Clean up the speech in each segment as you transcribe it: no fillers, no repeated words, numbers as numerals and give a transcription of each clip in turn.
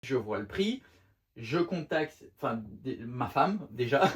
Je vois le prix, je contacte ma femme déjà.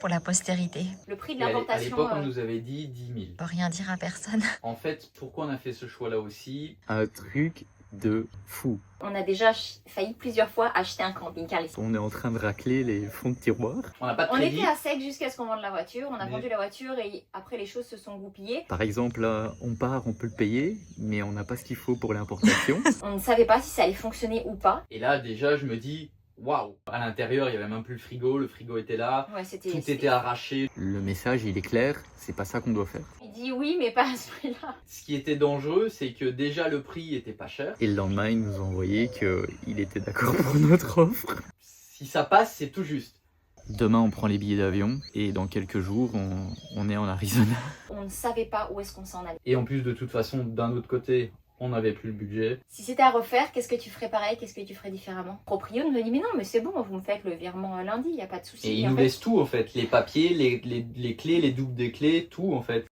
Pour la postérité. Le prix de Et l'importation. à l'époque, on nous avait dit 10 000. Faut rien dire à personne. En fait, pourquoi on a fait ce choix-là aussi? Un truc de fou. On a déjà failli plusieurs fois acheter un camping-car ici. On est en train de racler les fonds de tiroir. On n'a pas de On crédit. était à sec jusqu'à ce qu'on vende la voiture. On a vendu la voiture et après les choses se sont goupillées. Par exemple, là, on part, on peut le payer, mais on n'a pas ce qu'il faut pour l'importation. On ne savait pas si ça allait fonctionner ou pas. Et là, déjà, je me dis, waouh! À l'intérieur, il n'y avait même plus le frigo était là, Ouais, tout était arraché. Le message, il est clair, c'est pas ça qu'on doit faire. Il dit oui, mais pas à ce prix-là. Ce qui était dangereux, c'est que déjà le prix était pas cher. Et le lendemain, ils nous ont envoyé qu'il était d'accord pour notre offre. Si ça passe, c'est tout juste. Demain, on prend les billets d'avion et dans quelques jours, on est en Arizona. On ne savait pas où est-ce qu'on s'en allait. Et en plus, de toute façon, d'un autre côté, on n'avait plus le budget. Si c'était à refaire, qu'est-ce que tu ferais pareil? Qu'est-ce que tu ferais différemment? Proprio nous a dit mais non, mais c'est bon, vous me faites le virement lundi, il n'y a pas de souci. Et ils nous laissent tout en fait, les papiers, les clés, les doubles des clés, tout en fait.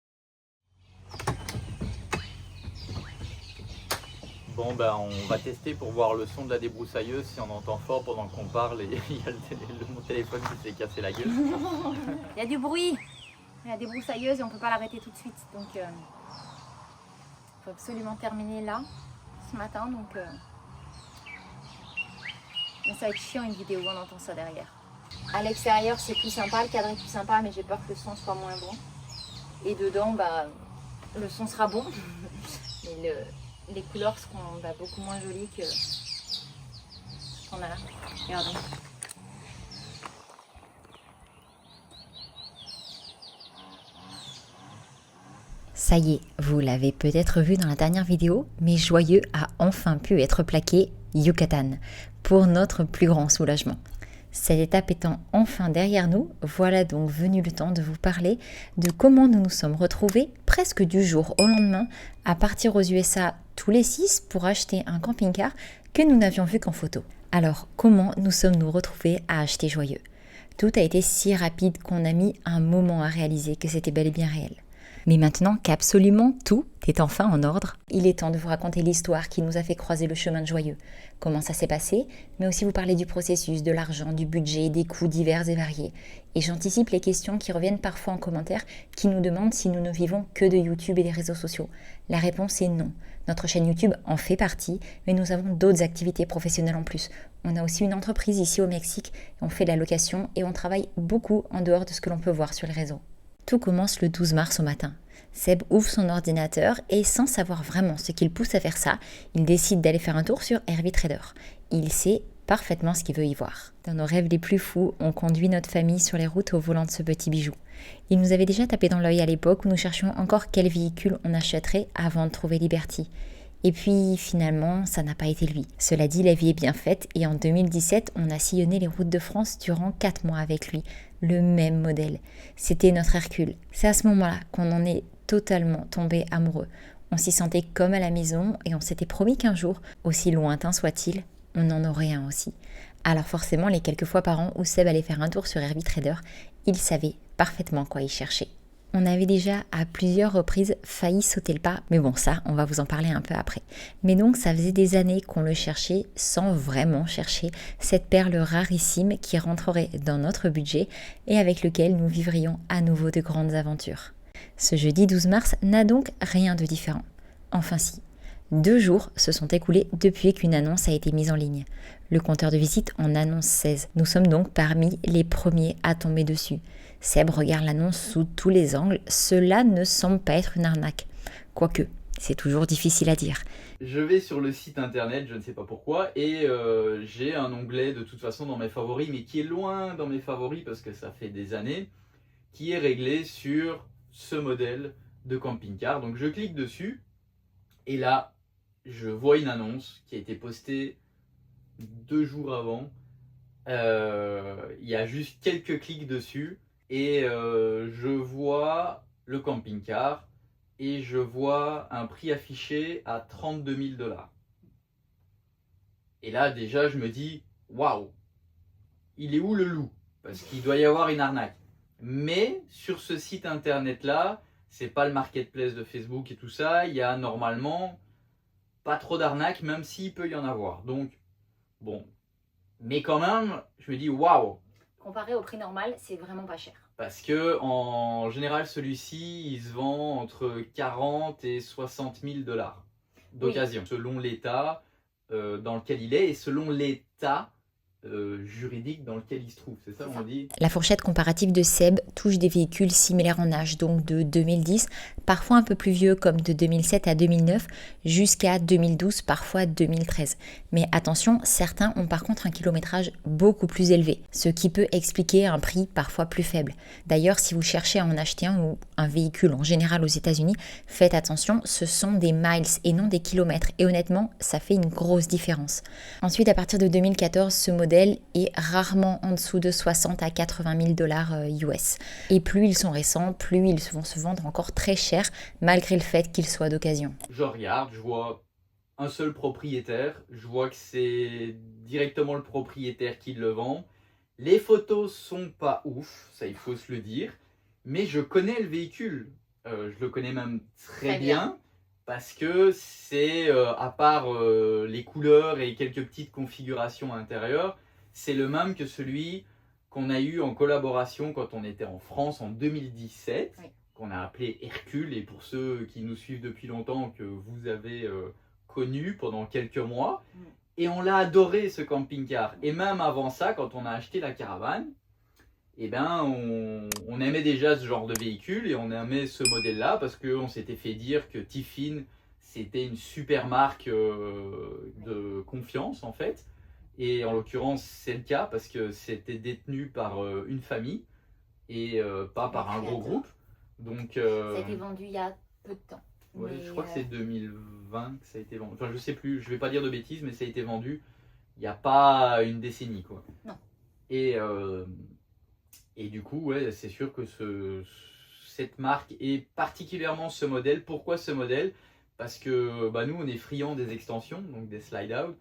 Bon ben on va tester pour voir le son de la débroussailleuse si on entend fort pendant qu'on parle et il y a mon téléphone qui s'est cassé la gueule. Il y a du bruit. Il y a des broussailleuses et on peut pas l'arrêter tout de suite. Donc faut absolument terminer là ce matin. Donc mais ça va être chiant une vidéo, on entend ça derrière. À l'extérieur c'est plus sympa, le cadre est plus sympa, mais j'ai peur que le son soit moins bon. Et dedans bah le son sera bon. Mais les couleurs seront beaucoup moins jolies que qu'on a là. Regardons. Ça y est, vous l'avez peut-être vu dans la dernière vidéo, mais Joyeux a enfin pu être plaqué Yucatan, pour notre plus grand soulagement. Cette étape étant enfin derrière nous, voilà donc venu le temps de vous parler de comment nous nous sommes retrouvés presque du jour au lendemain à partir aux USA tous les 6 pour acheter un camping-car que nous n'avions vu qu'en photo. Alors, comment nous sommes-nous retrouvés à acheter Joyeux? Tout a été si rapide qu'on a mis un moment à réaliser que c'était bel et bien réel. Mais maintenant qu'absolument tout est enfin en ordre, il est temps de vous raconter l'histoire qui nous a fait croiser le chemin de Joyeux. Comment ça s'est passé, mais aussi vous parler du processus, de l'argent, du budget, des coûts divers et variés. Et j'anticipe les questions qui reviennent parfois en commentaire, qui nous demandent si nous ne vivons que de YouTube et des réseaux sociaux. La réponse est non. Notre chaîne YouTube en fait partie, mais nous avons d'autres activités professionnelles en plus. On a aussi une entreprise ici au Mexique, on fait de la location et on travaille beaucoup en dehors de ce que l'on peut voir sur les réseaux. Tout commence le 12 mars au matin. Seb ouvre son ordinateur et sans savoir vraiment ce qu'il pousse à faire ça, il décide d'aller faire un tour sur RV-Trader. Il sait parfaitement ce qu'il veut y voir. Dans nos rêves les plus fous, on conduit notre famille sur les routes au volant de ce petit bijou. Il nous avait déjà tapé dans l'œil à l'époque où nous cherchions encore quel véhicule on achèterait avant de trouver Liberty. Et puis finalement, ça n'a pas été lui. Cela dit, la vie est bien faite et en 2017, on a sillonné les routes de France durant 4 mois avec lui. Le même modèle. C'était notre Hercule. C'est à ce moment-là qu'on en est totalement tombé amoureux. On s'y sentait comme à la maison et on s'était promis qu'un jour, aussi lointain soit-il, on en aurait un aussi. Alors forcément, les quelques fois par an où Seb allait faire un tour sur RV-Trader, il savait parfaitement quoi y chercher. On avait déjà à plusieurs reprises failli sauter le pas, mais bon ça, on va vous en parler un peu après. Mais donc ça faisait des années qu'on le cherchait sans vraiment chercher cette perle rarissime qui rentrerait dans notre budget et avec lequel nous vivrions à nouveau de grandes aventures. Ce jeudi 12 mars n'a donc rien de différent. Enfin si. 2 jours se sont écoulés depuis qu'une annonce a été mise en ligne. Le compteur de visite en annonce 16. Nous sommes donc parmi les premiers à tomber dessus. Seb regarde l'annonce sous tous les angles. Cela ne semble pas être une arnaque. Quoique, c'est toujours difficile à dire. Je vais sur le site internet, je ne sais pas pourquoi, et j'ai un onglet de toute façon dans mes favoris, mais qui est loin dans mes favoris parce que ça fait des années, qui est réglé sur ce modèle de camping-car. Donc je clique dessus, et là, je vois une annonce qui a été postée 2 jours avant. Il y a juste quelques clics dessus et je vois le camping-car et je vois un prix affiché à 32 000 $. Et là déjà je me dis waouh, il est où le loup? Parce qu'il doit y avoir une arnaque. Mais sur ce site internet là, c'est pas le marketplace de Facebook et tout ça, il y a normalement pas trop d'arnaques, même s'il peut y en avoir. Donc, bon. Mais quand même, je me dis, waouh! Comparé au prix normal, c'est vraiment pas cher. Parce que en général, celui-ci, il se vend entre 40 et 60 000 dollars d'occasion, selon l'état dans lequel il est et selon l'état juridique dans lequel il se trouve. C'est ça, on dit? La fourchette comparative de Seb touche des véhicules similaires en âge, donc de 2010, parfois un peu plus vieux comme de 2007 à 2009, jusqu'à 2012, parfois 2013. Mais attention, certains ont par contre un kilométrage beaucoup plus élevé, ce qui peut expliquer un prix parfois plus faible. D'ailleurs, si vous cherchez à en acheter un ou un véhicule en général aux États-Unis, faites attention, ce sont des miles et non des kilomètres. Et honnêtement, ça fait une grosse différence. Ensuite, à partir de 2014, ce modèle est rarement en dessous de 60 à 80 000 dollars US. Et plus ils sont récents, plus ils vont se vendre encore très cher, malgré le fait qu'ils soient d'occasion. Je regarde, je vois un seul propriétaire, je vois que c'est directement le propriétaire qui le vend. Les photos sont pas ouf, ça il faut se le dire, mais je connais le véhicule. Je le connais même très bien. Parce que c'est, à part les couleurs et quelques petites configurations intérieures, c'est le même que celui qu'on a eu en collaboration quand on était en France en 2017, qu'on a appelé Hercule, et pour ceux qui nous suivent depuis longtemps, que vous avez connu pendant quelques mois. Et on l'a adoré, ce camping-car. Et même avant ça, quand on a acheté la caravane, eh ben, on aimait déjà ce genre de véhicule et on aimait ce modèle-là parce qu'on s'était fait dire que Tiffin, c'était une super marque de confiance en fait. Et en l'occurrence, c'est le cas parce que c'était détenu par une famille et pas par un gros groupe. Donc, ça a été vendu il y a peu de temps. Ouais, je crois que c'est 2020 que ça a été vendu. Enfin, je sais plus, je vais pas dire de bêtises, mais ça a été vendu il n'y a pas une décennie, quoi. Non. Et du coup, ouais, c'est sûr que cette marque et particulièrement ce modèle. Pourquoi ce modèle? Parce que nous, on est friands des extensions, donc des slide-out,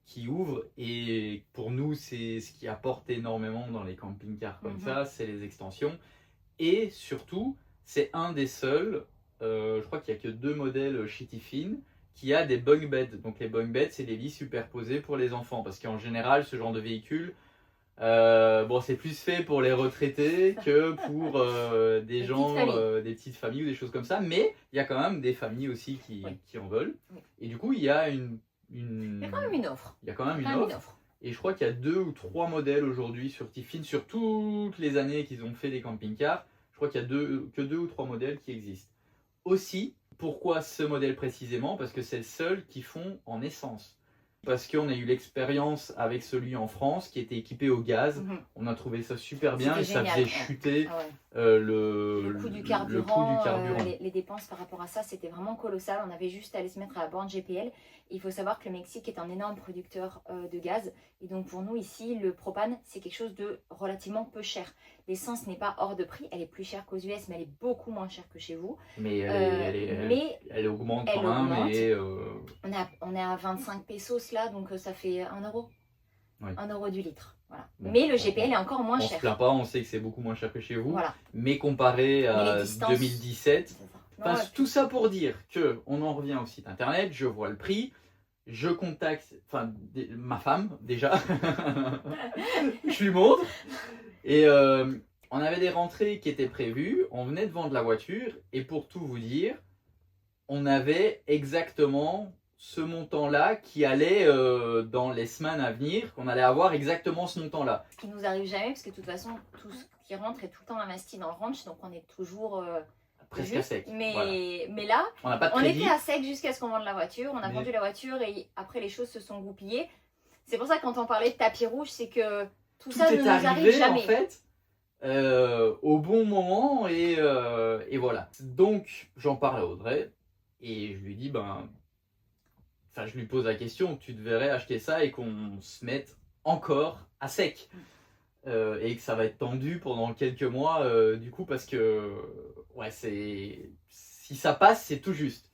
qui ouvrent. Et pour nous, c'est ce qui apporte énormément dans les camping-cars comme ça, c'est les extensions. Et surtout, c'est un des seuls, je crois qu'il n'y a que 2 modèles chez Tiffin, qui a des bunk beds. Donc les bunk beds, c'est des lits superposés pour les enfants. Parce qu'en général, ce genre de véhicule, c'est plus fait pour les retraités que pour des gens, des petites familles ou des choses comme ça. Mais il y a quand même des familles aussi qui en veulent. Et du coup, il y a il y a quand même une offre. Il y a quand même une offre. Et je crois qu'il y a 2 ou 3 modèles aujourd'hui sur Tiffin, sur toutes les années qu'ils ont fait des camping-cars. Je crois qu'il y a que 2 ou 3 modèles qui existent. Aussi, pourquoi ce modèle précisément? Parce que c'est le seul qu'ils font en essence. Parce qu'on a eu l'expérience avec celui en France qui était équipé au gaz. On a trouvé ça super bien et ça faisait chuter le coût du carburant. Les dépenses par rapport à ça, c'était vraiment colossal. On avait juste à aller se mettre à la borne GPL. Il faut savoir que le Mexique est un énorme producteur de gaz. Et donc pour nous ici, le propane, c'est quelque chose de relativement peu cher. L'essence n'est pas hors de prix. Elle est plus chère qu'aux US, mais elle est beaucoup moins chère que chez vous. Mais elle augmente quand même. Et on est à 25 pesos là, donc ça fait 1 euro. Oui. 1 euro du litre. Voilà. Bon, mais le GPL est encore moins cher. On ne se plaint pas, on sait que c'est beaucoup moins cher que chez vous. Voilà. Mais comparé à 2017, tout ça pour dire qu'on en revient au site internet, je vois le prix, je contacte ma femme déjà, je lui montre. Et on avait des rentrées qui étaient prévues, on venait de vendre la voiture et pour tout vous dire, on avait exactement ce montant-là qui allait dans les semaines à venir, qu'on allait avoir exactement ce montant-là. Ce qui nous arrive jamais parce que de toute façon, tout ce qui rentre est tout le temps investi dans le ranch, donc on est toujours presque à sec. Mais là, on était à sec jusqu'à ce qu'on vende la voiture, on a vendu la voiture et après les choses se sont goupillées. C'est pour ça que quand on parlait de tapis rouge, c'est que tout ça ne nous arrive jamais. En fait, au bon moment et voilà. Donc j'en parle à Audrey et je lui dis je lui pose la question, tu devrais acheter ça et qu'on se mette encore à sec et que ça va être tendu pendant quelques mois du coup parce que si ça passe c'est tout juste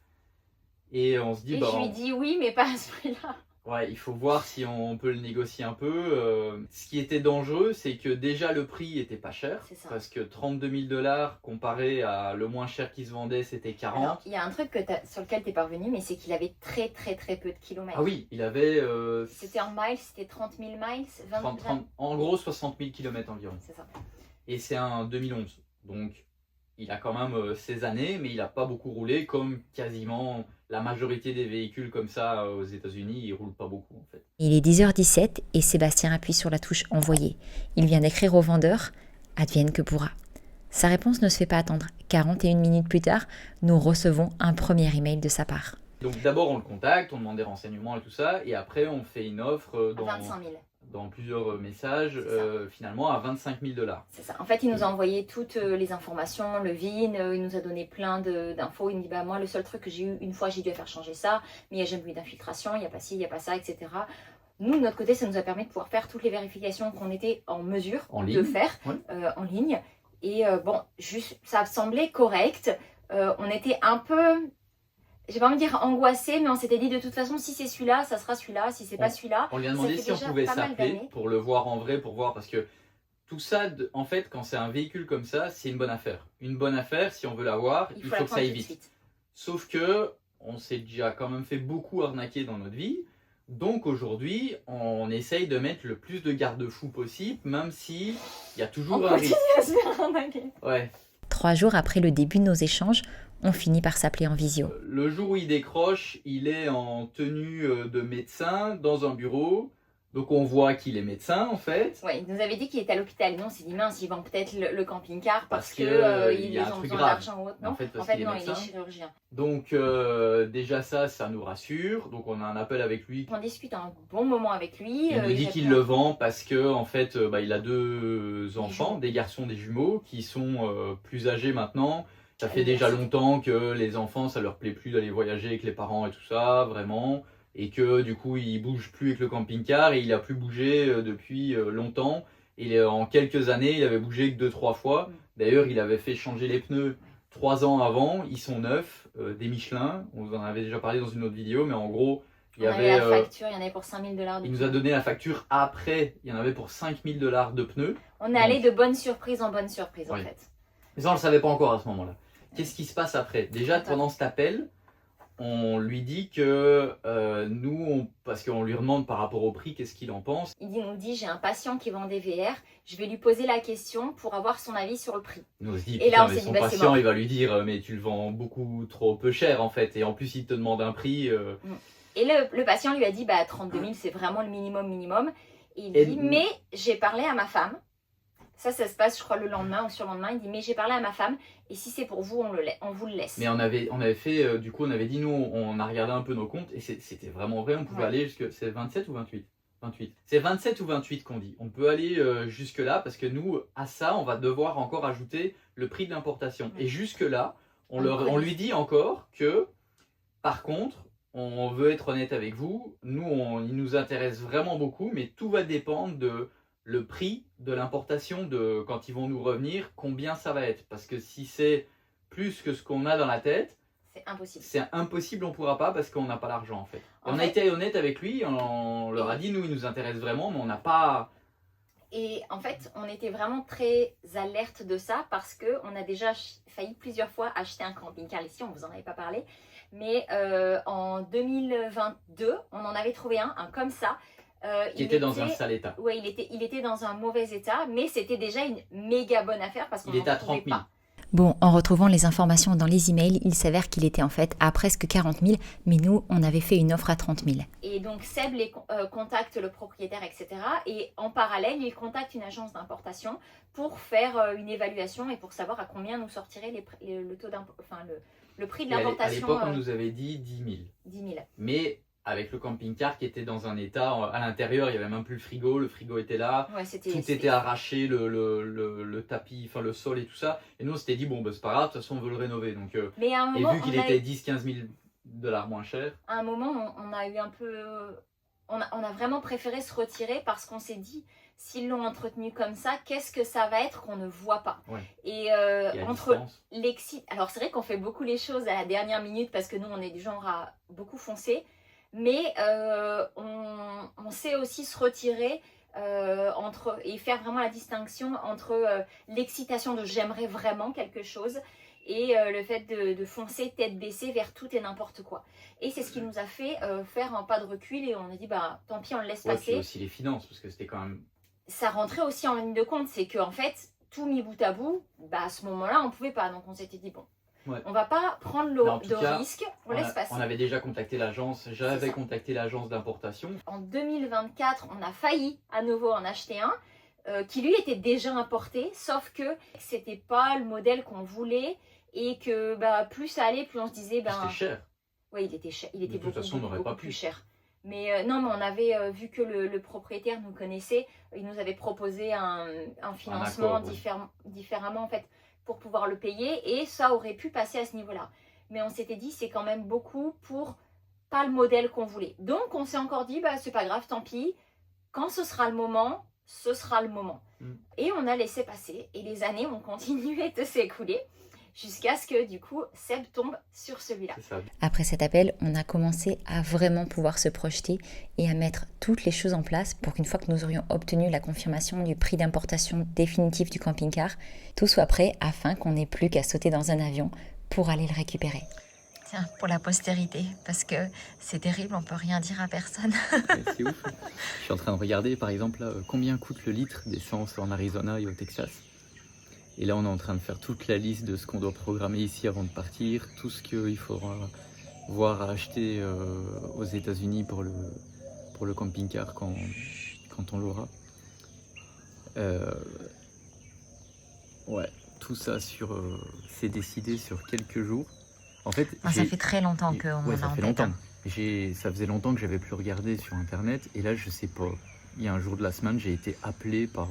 et on se dit je lui dis oui mais pas à ce prix-là. Ouais, il faut voir si on peut le négocier un peu. Ce qui était dangereux, c'est que déjà le prix était pas cher. C'est ça. Parce que 32 000 $ comparé à le moins cher qui se vendait, c'était 40. Alors, il y a un truc sur lequel tu es parvenu, mais c'est qu'il avait très peu de kilomètres. Ah oui, il avait C'était en miles, c'était 30 000 miles, 20. en gros 60 000 km environ. C'est ça. Et c'est un 2011. Donc il a quand même ses années, mais il n'a pas beaucoup roulé, comme quasiment la majorité des véhicules comme ça aux États-Unis, ils ne roulent pas beaucoup en fait. Il est 10h17 et Sébastien appuie sur la touche envoyer. Il vient d'écrire au vendeur « Advienne que pourra ». Sa réponse ne se fait pas attendre. 41 minutes plus tard, nous recevons un premier email de sa part. Donc d'abord on le contacte, on demande des renseignements et tout ça, et après on fait une offre À 25 000. dans plusieurs messages, finalement à 25 000 $. C'est ça. En fait, il nous a envoyé toutes les informations, le VIN, il nous a donné plein d'infos. Il me dit, bah moi, le seul truc que j'ai eu une fois, j'ai dû faire changer ça, mais il n'y a jamais eu d'infiltration, il n'y a pas ci, il n'y a pas ça, etc. Nous, de notre côté, ça nous a permis de pouvoir faire toutes les vérifications qu'on était en mesure de faire en ligne. Et bon, juste, ça semblait correct. On était un peu... Je vais pas me dire angoissé, mais on s'était dit de toute façon, si c'est celui-là, ça sera celui-là. Si c'est pas celui-là, on lui a demandé si on pouvait s'appeler pour le voir en vrai, pour voir, parce que tout ça, en fait, quand c'est un véhicule comme ça, c'est une bonne affaire. Une bonne affaire, si on veut l'avoir, il faut que ça aille vite. Sauf que on s'est déjà quand même fait beaucoup arnaquer dans notre vie. Donc aujourd'hui, on essaye de mettre le plus de garde-fous possible, même si il y a toujours un risque. À se faire arnaquer. Ouais. 3 jours après le début de nos échanges, on finit par s'appeler en visio. Le jour où il décroche, il est en tenue de médecin dans un bureau. Donc on voit qu'il est médecin en fait. Ouais, il nous avait dit qu'il était à l'hôpital. Nous on s'est dit mince, il vend peut-être le camping-car parce que il ils a un ont truc besoin grave. d'argent ou autre. Non, Non, en fait, non, il est chirurgien. Donc déjà ça nous rassure. Donc on a un appel avec lui. On discute un bon moment avec lui. Il nous dit qu'il le vend parce que en fait, il a 2 enfants, des garçons, des jumeaux, qui sont plus âgés maintenant. Ça fait déjà longtemps que les enfants, ça leur plaît plus d'aller voyager avec les parents et tout ça, vraiment. Et que du coup, il bouge plus avec le camping-car et il a plus bougé depuis longtemps. Et en quelques années, il avait bougé que 2-3 fois. D'ailleurs, il avait fait changer les pneus 3 ans avant. Ils sont neufs, des Michelin. On vous en avait déjà parlé dans une autre vidéo, mais en gros, il y avait la facture, il y en avait pour 5 000 $. Il nous a donné la facture après. Il y en avait pour 5 000 $ de pneus. On est allé de bonne surprise en bonne surprise en fait. Mais ça, on ne le savait pas encore à ce moment-là. Qu'est-ce qui se passe après? Déjà, pendant cet appel, on lui dit que parce qu'on lui demande par rapport au prix, qu'est-ce qu'il en pense. Il nous dit, j'ai un patient qui vend des VR, je vais lui poser la question pour avoir son avis sur le prix. Nous on se dit, et là, on mais s'est son dit, patient, il va lui dire, mais tu le vends beaucoup trop peu cher en fait. Et en plus, il te demande un prix. Et le patient lui a dit, 32 000, c'est vraiment le minimum. Et il dit, mais j'ai parlé à ma femme. Ça se passe, je crois, le lendemain ou sur le lendemain. Il dit, mais j'ai parlé à ma femme, et si c'est pour vous, on vous le laisse. Mais on avait fait, du coup, on avait dit, nous, on a regardé un peu nos comptes, et c'était vraiment vrai, on pouvait aller jusque, c'est 27 ou 28 28. C'est 27 ou 28 qu'on dit. On peut aller jusque là, parce que nous, à ça, on va devoir encore ajouter le prix de l'importation. Et jusque là, on lui dit encore que, par contre, on veut être honnête avec vous, nous, il nous intéresse vraiment beaucoup, mais tout va dépendre de le prix de l'importation de quand ils vont nous revenir, combien ça va être. Parce que si c'est plus que ce qu'on a dans la tête, c'est impossible. C'est impossible, on ne pourra pas parce qu'on n'a pas l'argent en fait. On a été honnête avec lui, on leur a dit, nous, il nous intéresse vraiment, mais on n'a pas... Et en fait, on était vraiment très alerte de ça parce qu'on a déjà failli plusieurs fois acheter un camping-car ici, on ne vous en avait pas parlé. Mais en 2022, on en avait trouvé un comme ça. Qui était dans un sale état. Oui, il était dans un mauvais état, mais c'était déjà une méga bonne affaire parce qu'on il était à 30 000. Bon, en retrouvant les informations dans les emails, il s'avère qu'il était en fait à presque 40 000, mais nous, on avait fait une offre à 30 000. Et donc Seb contacte le propriétaire, etc. Et en parallèle, il contacte une agence d'importation pour faire une évaluation et pour savoir à combien nous sortirait le prix de l'importation. À l'époque, on nous avait dit 10 000. 10 000. Mais avec le camping-car qui était dans un état, à l'intérieur, il n'y avait même plus le frigo était là, tout était arraché, le tapis, enfin le sol et tout ça. Et nous, on s'était dit, bon, c'est pas grave, de toute façon, on veut le rénover. Donc, mais à un moment, et vu qu'il était 10-15 000 $ moins cher. À un moment, on a eu un peu... On a vraiment préféré se retirer parce qu'on s'est dit, s'ils l'ont entretenu comme ça, qu'est-ce que ça va être qu'on ne voit pas? Et entre l'excit... Alors, c'est vrai qu'on fait beaucoup les choses à la dernière minute parce que nous, on est du genre à beaucoup foncer. mais on sait aussi se retirer et faire vraiment la distinction entre l'excitation de j'aimerais vraiment quelque chose et le fait de foncer tête baissée vers tout et n'importe quoi. Et c'est ce qui nous a fait faire un pas de recul et on a dit bah tant pis, on le laisse passer. Puis aussi les finances, parce que c'était quand même... Ça rentrait aussi en ligne de compte, c'est qu'en fait, tout mis bout à bout, bah à ce moment-là, on pouvait pas. Donc on s'était dit bon, on va pas prendre de risque, on laisse passer. On avait déjà contacté l'agence, j'avais contacté l'agence d'importation. En 2024, on a failli à nouveau en acheter un qui lui était déjà importé, sauf que c'était pas le modèle qu'on voulait et que bah, plus ça allait, plus on se disait... C'était cher. Oui, il était cher, il était beaucoup plus cher. Mais non, mais on avait vu que le propriétaire nous connaissait, il nous avait proposé un financement différemment en fait pour pouvoir le payer et ça aurait pu passer à ce niveau-là. Mais on s'était dit c'est quand même beaucoup pour pas le modèle qu'on voulait. Donc on s'est encore dit bah c'est pas grave, tant pis. Quand ce sera le moment, ce sera le moment. Et on a laissé passer et les années ont continué de s'écouler. Jusqu'à ce que du coup Seb tombe sur celui-là. Après cet appel, on a commencé à vraiment pouvoir se projeter et à mettre toutes les choses en place pour qu'une fois que nous aurions obtenu la confirmation du prix d'importation définitif du camping-car, tout soit prêt afin qu'on n'ait plus qu'à sauter dans un avion pour aller le récupérer. Tiens, pour la postérité, parce que c'est terrible, on peut rien dire à personne. C'est ouf. Je suis en train de regarder par exemple là, combien coûte le litre d'essence en Arizona et au Texas. Et là, on est en train de faire toute la liste de ce qu'on doit programmer ici avant de partir, tout ce qu'il faudra voir à acheter aux États-Unis pour le camping-car quand on l'aura. Ouais, tout ça c'est décidé sur quelques jours. En fait, ça fait très longtemps qu'on en a en tête. Ça fait longtemps. Ça faisait longtemps que j'avais plus regardé sur Internet. Et là, je sais pas. Il y a un jour de la semaine, j'ai été appelé par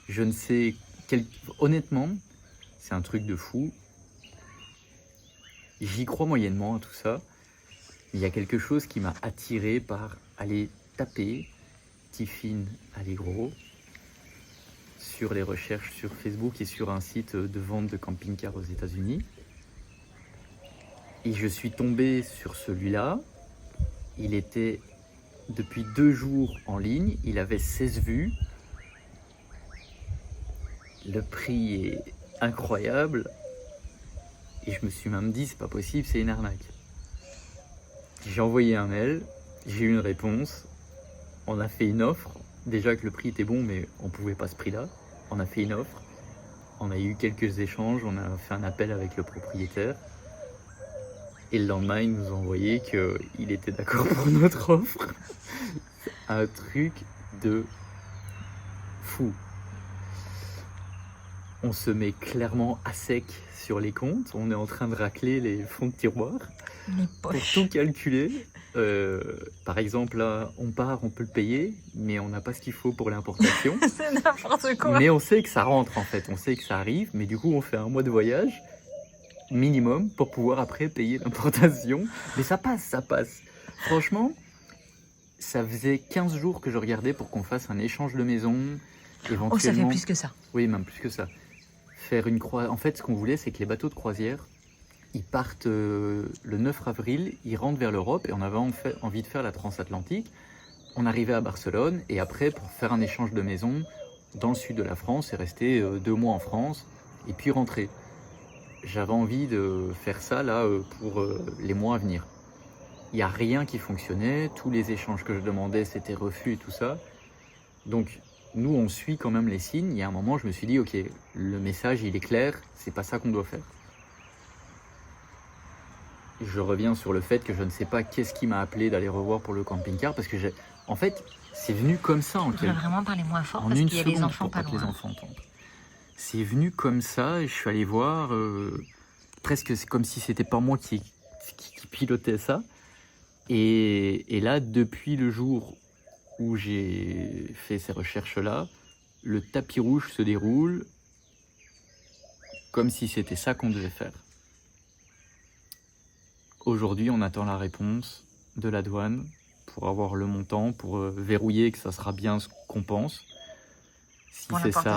je ne sais. Honnêtement, c'est un truc de fou. J'y crois moyennement à tout ça. Il y a quelque chose qui m'a attiré par aller taper Tiffin Allegro sur les recherches sur Facebook et sur un site de vente de camping-car aux États-Unis. Et je suis tombé sur celui-là. Il était depuis 2 jours en ligne. Il avait 16 vues. Le prix est incroyable et je me suis même dit c'est pas possible, c'est une arnaque. J'ai envoyé un mail, j'ai eu une réponse, on a fait une offre, déjà que le prix était bon mais on pouvait pas ce prix là, on a fait une offre, on a eu quelques échanges, on a fait un appel avec le propriétaire et le lendemain il nous a envoyé qu'il était d'accord pour notre offre. Un truc de fou. On se met clairement à sec sur les comptes. On est en train de racler les fonds de tiroir pour tout calculer. Par exemple, là, on part, on peut le payer, mais on n'a pas ce qu'il faut pour l'importation. C'est n'importe quoi. Mais on sait que ça rentre en fait, on sait que ça arrive, mais du coup, on fait 1 mois de voyage minimum pour pouvoir après payer l'importation. Mais ça passe. Franchement, ça faisait 15 jours que je regardais pour qu'on fasse un échange de maison. Éventuellement... Oh, ça fait plus que ça. Oui, même plus que ça. Faire une croisière. En fait, ce qu'on voulait, c'est que les bateaux de croisière, ils partent le 9 avril, ils rentrent vers l'Europe et on avait envie de faire la transatlantique. On arrivait à Barcelone et après, pour faire un échange de maison dans le sud de la France et rester 2 mois en France et puis rentrer. J'avais envie de faire ça là pour les mois à venir. Il n'y a rien qui fonctionnait, tous les échanges que je demandais, c'était refus et tout ça. Donc, nous, on suit quand même les signes. Il y a un moment, je me suis dit, ok, le message, il est clair, c'est pas ça qu'on doit faire. Je reviens sur le fait que je ne sais pas qu'est-ce qui m'a appelé d'aller revoir pour le camping-car, parce que en fait, c'est venu comme ça. On peut vraiment parler moins fort parce qu'il y a les enfants pas loin. Les enfants entendent. C'est venu comme ça et je suis allé voir, presque c'est comme si c'était pas moi qui pilotais ça. Et là, depuis le jour où j'ai fait ces recherches-là, le tapis rouge se déroule comme si c'était ça qu'on devait faire. Aujourd'hui, on attend la réponse de la douane pour avoir le montant, pour verrouiller que ça sera bien ce qu'on pense. Si c'est ça,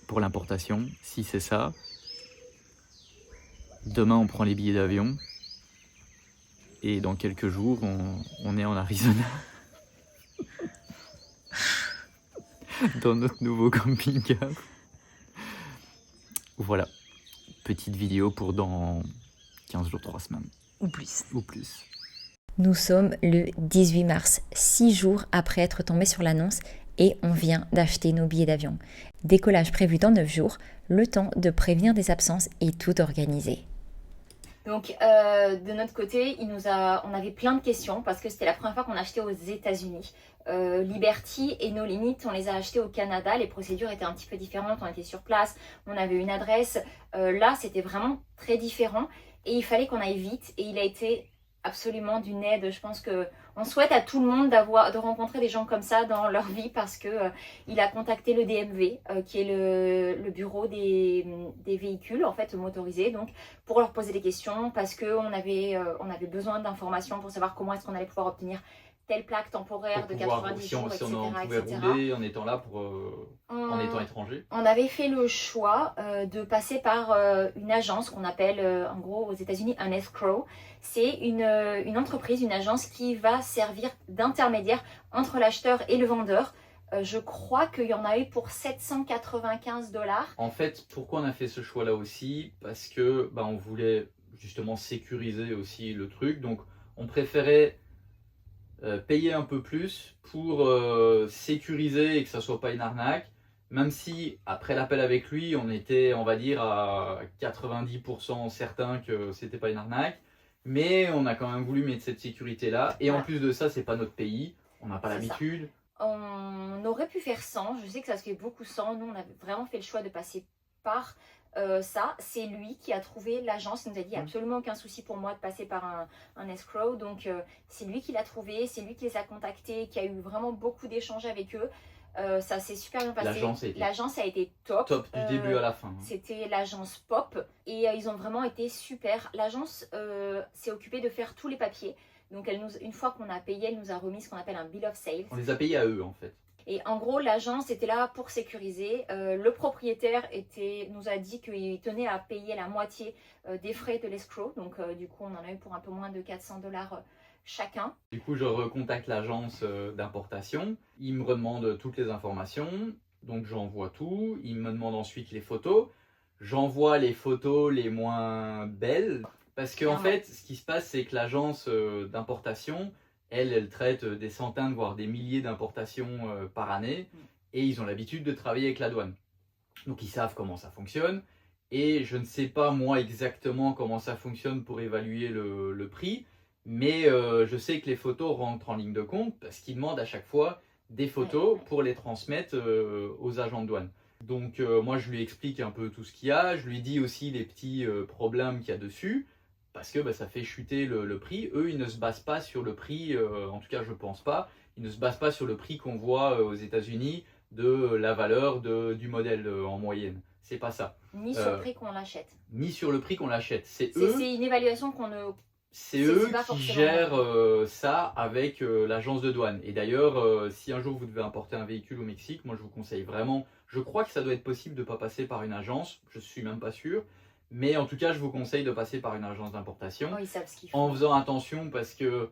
pour l'importation, si c'est ça, demain on prend les billets d'avion Et dans quelques jours, on est en Arizona. Dans notre nouveau camping-car. Voilà. Petite vidéo pour dans 15 jours, 3 semaines. Ou plus. Ou plus. Nous sommes le 18 mars, 6 jours après être tombé sur l'annonce et on vient d'acheter nos billets d'avion. Décollage prévu dans 9 jours, le temps de prévenir des absences et tout organiser. Donc de notre côté, on avait plein de questions parce que c'était la première fois qu'on achetait aux États-Unis. Liberty et No Limit, on les a achetés au Canada. Les procédures étaient un petit peu différentes. On était sur place, on avait une adresse. Là, c'était vraiment très différent et il fallait qu'on aille vite. Et il a été absolument d'une aide. Je pense que on souhaite à tout le monde de rencontrer des gens comme ça dans leur vie parce que il a contacté le DMV, qui est le bureau des véhicules en fait motorisés, donc pour leur poser des questions parce que on avait besoin d'informations pour savoir comment est-ce qu'on allait pouvoir obtenir telle plaque temporaire de 90 jours, etc. Si on pouvait rouler en étant là en étant étranger. On avait fait le choix de passer par une agence qu'on appelle en gros aux États-Unis un escrow. C'est une entreprise, une agence qui va servir d'intermédiaire entre l'acheteur et le vendeur. Je crois qu'il y en a eu pour 795 $. En fait, pourquoi on a fait ce choix-là aussi? Parce que on voulait justement sécuriser aussi le truc. Donc, on préférait payer un peu plus pour sécuriser et que ça soit pas une arnaque, même si après l'appel avec lui on était, on va dire, à 90% certain que c'était pas une arnaque, mais on a quand même voulu mettre cette sécurité là et en plus de ça c'est pas notre pays, on n'a pas l'habitude. On aurait pu faire 100, je sais que ça se fait beaucoup 100, nous on a vraiment fait le choix de passer par ça. C'est lui qui a trouvé l'agence, il nous a dit absolument aucun souci pour moi de passer par un escrow, donc c'est lui qui l'a trouvé, c'est lui qui les a contactés, qui a eu vraiment beaucoup d'échanges avec eux. Ça s'est super bien passé. L'agence a été top. Top du début à la fin. C'était l'agence Pop et ils ont vraiment été super. L'agence s'est occupée de faire tous les papiers. Donc une fois qu'on a payé, elle nous a remis ce qu'on appelle un bill of sale. On les a payés à eux en fait. Et en gros, l'agence était là pour sécuriser. Le propriétaire nous a dit qu'il tenait à payer la moitié des frais de l'escrow. Donc du coup, on en a eu pour un peu moins de 400 $ chacun. Du coup, je recontacte l'agence d'importation. Ils me redemandent toutes les informations. Donc j'envoie tout. Ils me demandent ensuite les photos. J'envoie les photos les moins belles. Parce qu'en fait, ce qui se passe, c'est que l'agence d'importation, elle traite des centaines, voire des milliers d'importations par année. Et ils ont l'habitude de travailler avec la douane. Donc ils savent comment ça fonctionne. Et je ne sais pas moi exactement comment ça fonctionne pour évaluer le prix. Mais je sais que les photos rentrent en ligne de compte parce qu'ils demandent à chaque fois des photos pour les transmettre aux agents de douane. Donc moi je lui explique un peu tout ce qu'il y a. Je lui dis aussi les petits problèmes qu'il y a dessus. Parce que ça fait chuter le prix. Eux, ils ne se basent pas sur le prix, en tout cas je pense pas, ils ne se basent pas sur le prix qu'on voit aux États-Unis de la valeur du modèle en moyenne. C'est pas ça. Ni sur le prix qu'on l'achète. Ni sur le prix qu'on l'achète. C'est une évaluation qu'on ne... C'est eux qui gèrent ça avec l'agence de douane. Et d'ailleurs, si un jour vous devez importer un véhicule au Mexique, moi je vous conseille vraiment, je crois que ça doit être possible de ne pas passer par une agence, je suis même pas sûr. Mais en tout cas, je vous conseille de passer par une agence d'importation en faisant attention parce que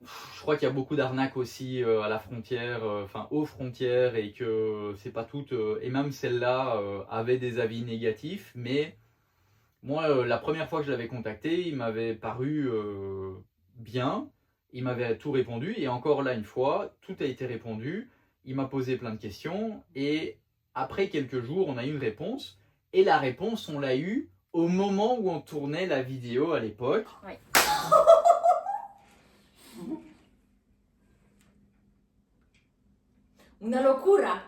je crois qu'il y a beaucoup d'arnaques aussi à la frontière, aux frontières et que c'est pas toutes, et même celle-là avait des avis négatifs. Mais moi, la première fois que je l'avais contacté, il m'avait paru bien, il m'avait tout répondu et encore là une fois, tout a été répondu. Il m'a posé plein de questions et après quelques jours, on a eu une réponse. Et la réponse, on l'a eue au moment où on tournait la vidéo à l'époque. Oui. Una locura.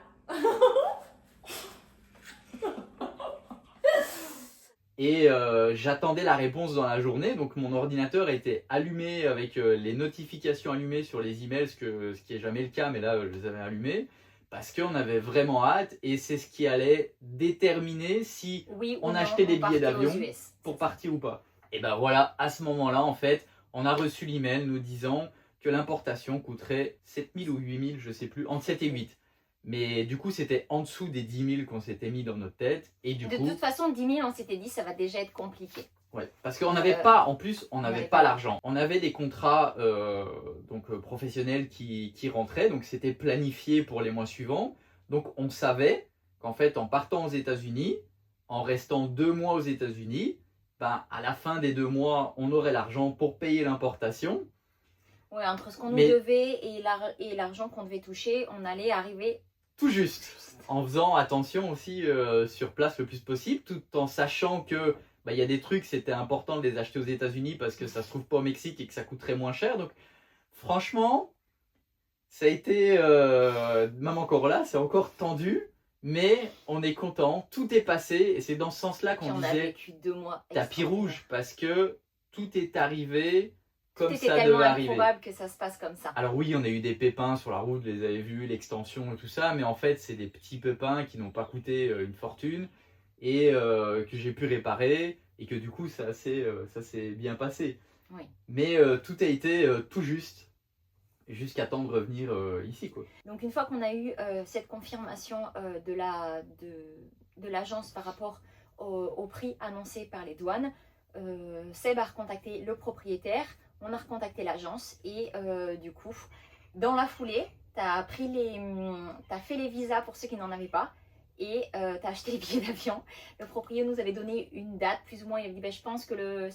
Et j'attendais la réponse dans la journée, donc mon ordinateur était allumé avec les notifications allumées sur les emails, ce qui n'est jamais le cas, mais là je les avais allumées. Parce qu'on avait vraiment hâte et c'est ce qui allait déterminer si on achetait des billets d'avion pour partir ou pas. Et ben voilà, à ce moment-là, en fait, on a reçu l'email nous disant que l'importation coûterait 7 000 ou 8 000, je sais plus, entre 7 et 8. Mais du coup, c'était en dessous des 10 000 qu'on s'était mis dans notre tête. Et de toute façon, 10 000, on s'était dit, ça va déjà être compliqué. Ouais, parce qu'on n'avait pas, en plus, on n'avait n'avait pas pas. l'argent. On avait des contrats professionnels qui rentraient, donc c'était planifié pour les mois suivants. Donc on savait qu'en fait, en partant aux États-Unis, en restant 2 mois aux États-Unis, ben, à la fin des 2 mois, on aurait l'argent pour payer l'importation. Ouais, entre ce qu'on nous Mais- devait et l'argent qu'on devait toucher, on allait arriver. Tout juste, en faisant attention aussi sur place le plus possible, tout en sachant que bah, y a des trucs, c'était important de les acheter aux États-Unis parce que ça se trouve pas au Mexique et que ça coûterait moins cher. Donc franchement, ça a été, même encore là, c'est encore tendu, mais on est content, tout est passé et c'est dans ce sens-là Puis qu'on on a disait vécu 2 mois. tapis extraordinaires. rouge parce que tout est arrivé comme C'était ça tellement devait arriver. improbable que ça se passe comme ça. Alors oui, on a eu des pépins sur la route, vous les avez vus, l'extension et tout ça, mais en fait, c'est des petits pépins qui n'ont pas coûté une fortune et que j'ai pu réparer et que du coup, ça s'est bien passé. Oui. Mais tout a été tout juste jusqu'à temps de revenir ici, quoi. Donc une fois qu'on a eu cette confirmation de l'agence par rapport au prix annoncé par les douanes, Seb a recontacté le propriétaire, on a recontacté l'agence et du coup, dans la foulée, t'as fait les visas pour ceux qui n'en avaient pas et t'as acheté les billets d'avion. Le propriétaire nous avait donné une date, plus ou moins, il avait dit ben, je pense que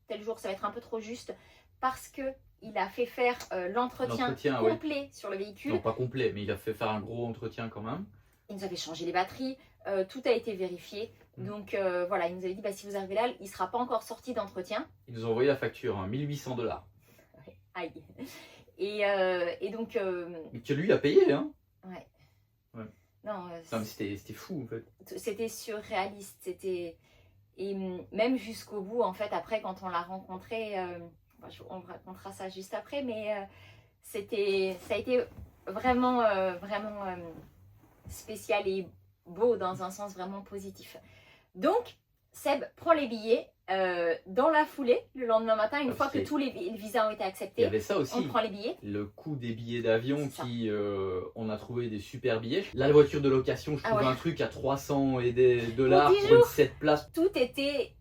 tel jour ça va être un peu trop juste parce que il a fait faire l'entretien ouais. complet sur le véhicule. Non, pas complet, mais il a fait faire un gros entretien quand même. Il nous avait changé les batteries, tout a été vérifié. Donc voilà, il nous avait dit bah, si vous arrivez là, il ne sera pas encore sorti d'entretien. Ils nous ont envoyé la facture, hein, 1800 $. Aïe. Et donc. Mais que lui a payé, hein. Ouais. Ouais. Non, c'était fou en fait. C'était surréaliste. C'était. Et même jusqu'au bout, en fait, après, quand on l'a rencontré, on vous racontera ça juste après, mais ça a été vraiment, vraiment spécial et beau dans un sens vraiment positif. Donc, Seb prend les billets dans la foulée le lendemain matin, une fois que tous les visas ont été acceptés. Il y avait ça aussi. On prend les billets. Le coût des billets d'avion qui, on a trouvé des super billets. La voiture de location, je trouve un truc à 300 et des dollars pour une 7 places. Tout était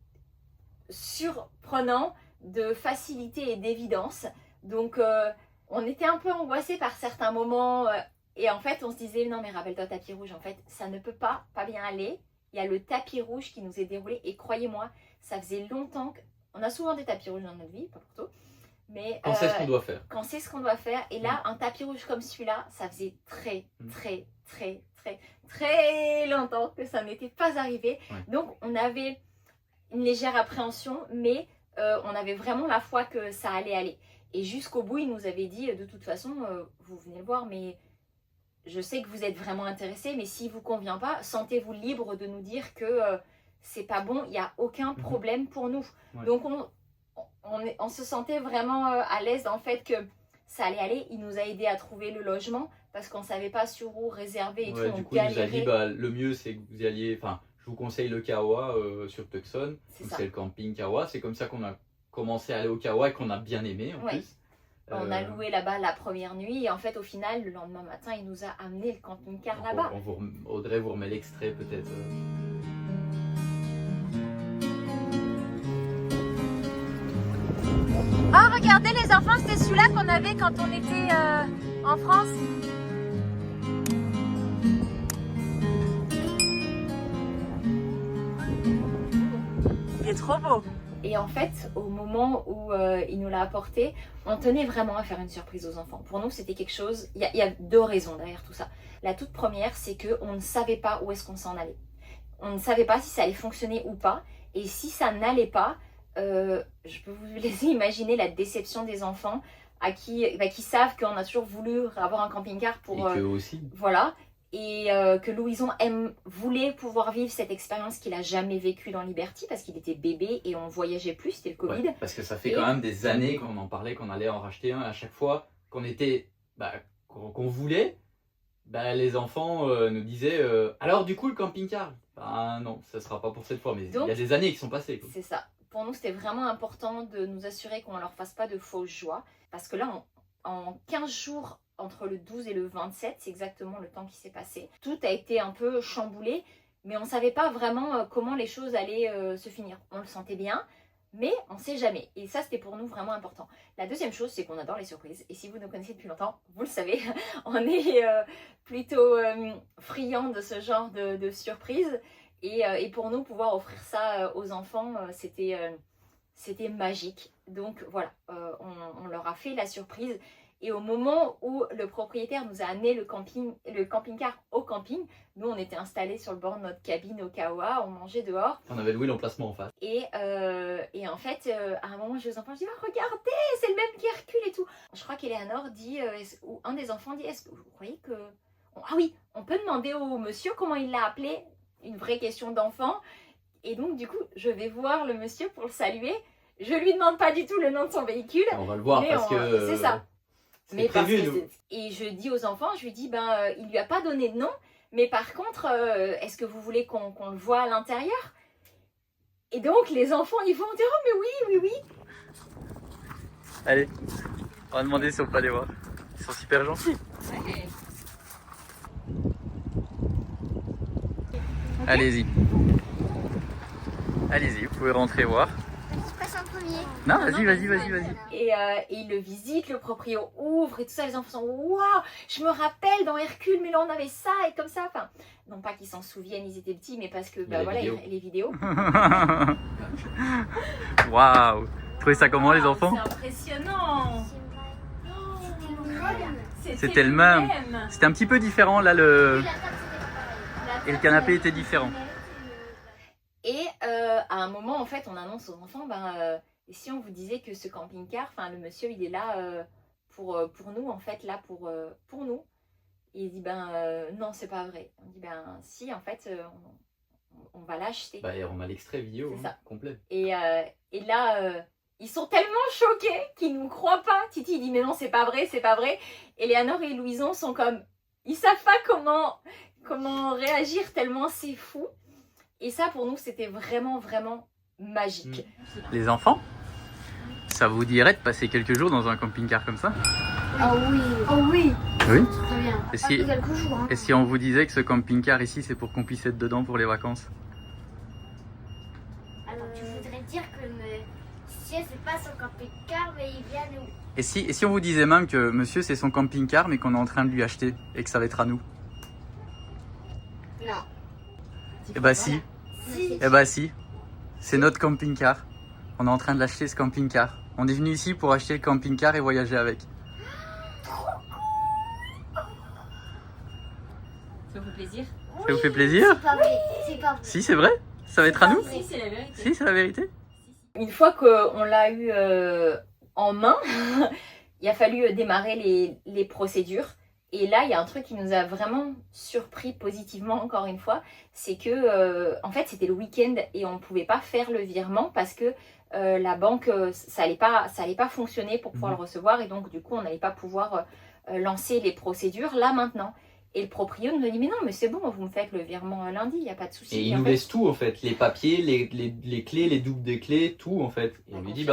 surprenant de facilité et d'évidence. Donc, on était un peu angoissés par certains moments. Et en fait, on se disait, non mais rappelle-toi, tapis rouge, en fait, ça ne peut pas bien aller. Il y a le tapis rouge qui nous est déroulé. Et croyez-moi, ça faisait longtemps qu'on a souvent des tapis rouges dans notre vie, pas pour tout. Mais quand c'est ce qu'on doit faire. Quand c'est ce qu'on doit faire. Et là, un tapis rouge comme celui-là, ça faisait très longtemps que ça n'était pas arrivé. Ouais. Donc, on avait une légère appréhension, mais on avait vraiment la foi que ça allait aller. Et jusqu'au bout, il nous avait dit, de toute façon, vous venez le voir, mais je sais que vous êtes vraiment intéressé, mais s'il ne vous convient pas, sentez-vous libre de nous dire que c'est pas bon, il n'y a aucun problème pour nous. Ouais. Donc on se sentait vraiment à l'aise dans le fait que ça allait aller. Il nous a aidé à trouver le logement parce qu'on ne savait pas sur où réserver et tout. Du coup, il nous a dit le mieux c'est que vous y alliez. Enfin, je vous conseille le Kawa sur Tucson. C'est le camping Kawa. C'est comme ça qu'on a commencé à aller au Kawa et qu'on a bien aimé en plus. On a loué là-bas la première nuit et en fait au final le lendemain matin il nous a amené le camping-car là-bas. Audrey vous remet l'extrait peut-être. Ah regardez les enfants, c'était celui-là qu'on avait quand on était en France. Il est trop beau. Et en fait, au moment où il nous l'a apporté, on tenait vraiment à faire une surprise aux enfants. Pour nous, c'était quelque chose... Il y a deux raisons derrière tout ça. La toute première, c'est qu'on ne savait pas où est-ce qu'on s'en allait. On ne savait pas si ça allait fonctionner ou pas. Et si ça n'allait pas, je peux vous laisser imaginer la déception des enfants qui savent qu'on a toujours voulu avoir un camping-car pour... Et qu'eux aussi. Voilà. Et que Louison voulait pouvoir vivre cette expérience qu'il n'a jamais vécue dans Liberty parce qu'il était bébé et on voyageait plus, c'était le Covid. Ouais, parce que ça fait quand même des années qu'on en parlait, qu'on allait en racheter un. À chaque fois qu'on était, qu'on voulait, les enfants nous disaient alors du coup le camping-car, non, ça sera pas pour cette fois, mais donc, il y a des années qui sont passées. C'est ça. Pour nous, c'était vraiment important de nous assurer qu'on ne leur fasse pas de fausses joies parce que là, en 15 jours, entre le 12 et le 27, c'est exactement le temps qui s'est passé. Tout a été un peu chamboulé, mais on ne savait pas vraiment comment les choses allaient se finir. On le sentait bien, Mais on ne sait jamais. Et ça, c'était pour nous vraiment important. La deuxième chose, c'est qu'on adore les surprises. Et si vous nous connaissez depuis longtemps, vous le savez, on est plutôt friands de ce genre de surprises. Et pour nous, pouvoir offrir ça aux enfants, c'était magique. Donc voilà, on leur a fait la surprise. Et au moment où le propriétaire nous a amené le camping-car au camping, nous on était installés sur le bord de notre cabine au Kawa, on mangeait dehors. On avait loué l'emplacement en face. Et en fait, à un moment, je dis aux enfants, je dis, ah, regardez, c'est le même qu'Hercule et tout. Je crois qu'Eleanor dit, ou un des enfants dit, est-ce que vous croyez que... Ah oui, on peut demander au monsieur comment il l'a appelé, une vraie question d'enfant. Et donc du coup, je vais voir le monsieur pour le saluer. Je lui demande pas du tout le nom de son véhicule. On va le voir parce que... C'est ça. Mais prévu, et je dis aux enfants, je lui dis, il lui a pas donné de nom, mais par contre, est-ce que vous voulez qu'on le voit à l'intérieur? Et donc les enfants, ils vont dire, oh mais oui. Allez, on va demander si on peut aller voir. Ils sont super gentils. Ouais. Allez-y. Allez-y, vous pouvez rentrer voir. Je passe en premier. Non, vas-y. Et il le visite, le proprio ouvre et tout ça, les enfants sont waouh, je me rappelle dans Hercule, mais là on avait ça et comme ça. Enfin, non pas qu'ils s'en souviennent, ils étaient petits, mais parce que voilà, les vidéos. Waouh. Vous trouvez ça comment les enfants? C'est impressionnant. C'était le même. C'était un petit peu différent là et le canapé était différent. Et à un moment, en fait, on annonce aux enfants, et si on vous disait que ce camping-car, enfin le monsieur, il est là pour nous, en fait, là pour nous. Et il dit, non, c'est pas vrai. On dit, si, en fait, on va l'acheter. On a l'extrait vidéo complet. Et là, ils sont tellement choqués qu'ils ne nous croient pas. Titi, il dit, mais non, c'est pas vrai. Eleanor et Louison sont comme, ils savent pas comment réagir tellement c'est fou. Et ça, pour nous, c'était vraiment, vraiment magique. Les enfants, ça vous dirait de passer quelques jours dans un camping-car comme ça? Oh oui. Oui. Très bien. Quelques jours, hein. Et si on vous disait que ce camping-car ici, c'est pour qu'on puisse être dedans pour les vacances? Alors, tu voudrais dire que monsieur, c'est pas son camping-car, mais il vient nous... Et si on vous disait même que monsieur, c'est son camping-car, mais qu'on est en train de lui acheter et que ça va être à nous? Non. Eh bah si. Eh bah si. C'est notre camping-car. On est en train de l'acheter ce camping-car. On est venu ici pour acheter le camping-car et voyager avec. Ça vous fait plaisir? Ça vous fait plaisir? C'est pas vrai. C'est pas vrai. Si, c'est vrai? Ça va être à nous? Si, c'est la vérité. Si, c'est la vérité. Une fois qu'on l'a eu en main, il a fallu démarrer les procédures. Et là, il y a un truc qui nous a vraiment surpris positivement, encore une fois, c'est que, en fait, c'était le week-end et on ne pouvait pas faire le virement parce que la banque, ça allait pas fonctionner pour pouvoir le recevoir et donc, du coup, on n'allait pas pouvoir lancer les procédures là, maintenant. Et le proprio nous a dit, mais non, mais c'est bon, vous me faites le virement lundi, il n'y a pas de souci. Et il nous laisse tout, en fait, les papiers, les clés, les doubles des clés, tout, en fait. Et on lui dit,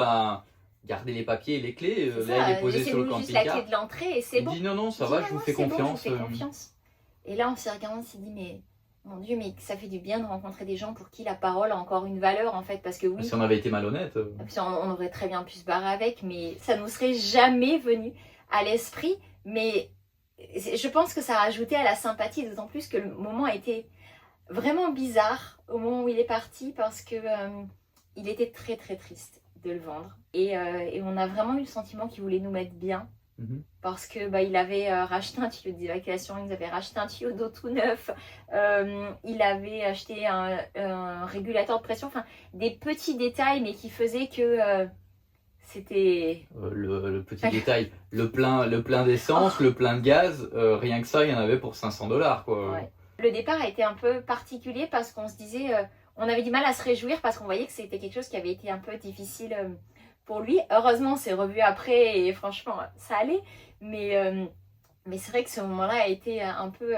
gardez les papiers et les clés, là il est posé sur le camping-car. Juste la clé de l'entrée et c'est bon. Il dit non, ça va, je vous fais confiance. Bon, je vous fais confiance. Et là on s'est regardé, on s'est dit mais mon Dieu, mais ça fait du bien de rencontrer des gens pour qui la parole a encore une valeur en fait, parce que oui. Si on avait été malhonnête. On aurait très bien pu se barrer avec, mais ça nous serait jamais venu à l'esprit. Mais je pense que ça a ajouté à la sympathie, d'autant plus que le moment a été vraiment bizarre au moment où il est parti parce que il était très très triste de le vendre et on a vraiment eu le sentiment qu'il voulait nous mettre bien parce que il avait racheté un tuyau d'évacuation, il nous avait racheté un tuyau d'eau tout neuf, il avait acheté un régulateur de pression, enfin des petits détails mais qui faisaient que c'était le petit détail, le plein d'essence, le plein de gaz, rien que ça il y en avait pour 500$ quoi. Ouais. Le départ a été un peu particulier parce qu'on se disait on avait du mal à se réjouir parce qu'on voyait que c'était quelque chose qui avait été un peu difficile pour lui. Heureusement, on s'est revu après et franchement, ça allait. Mais c'est vrai que ce moment-là a été un peu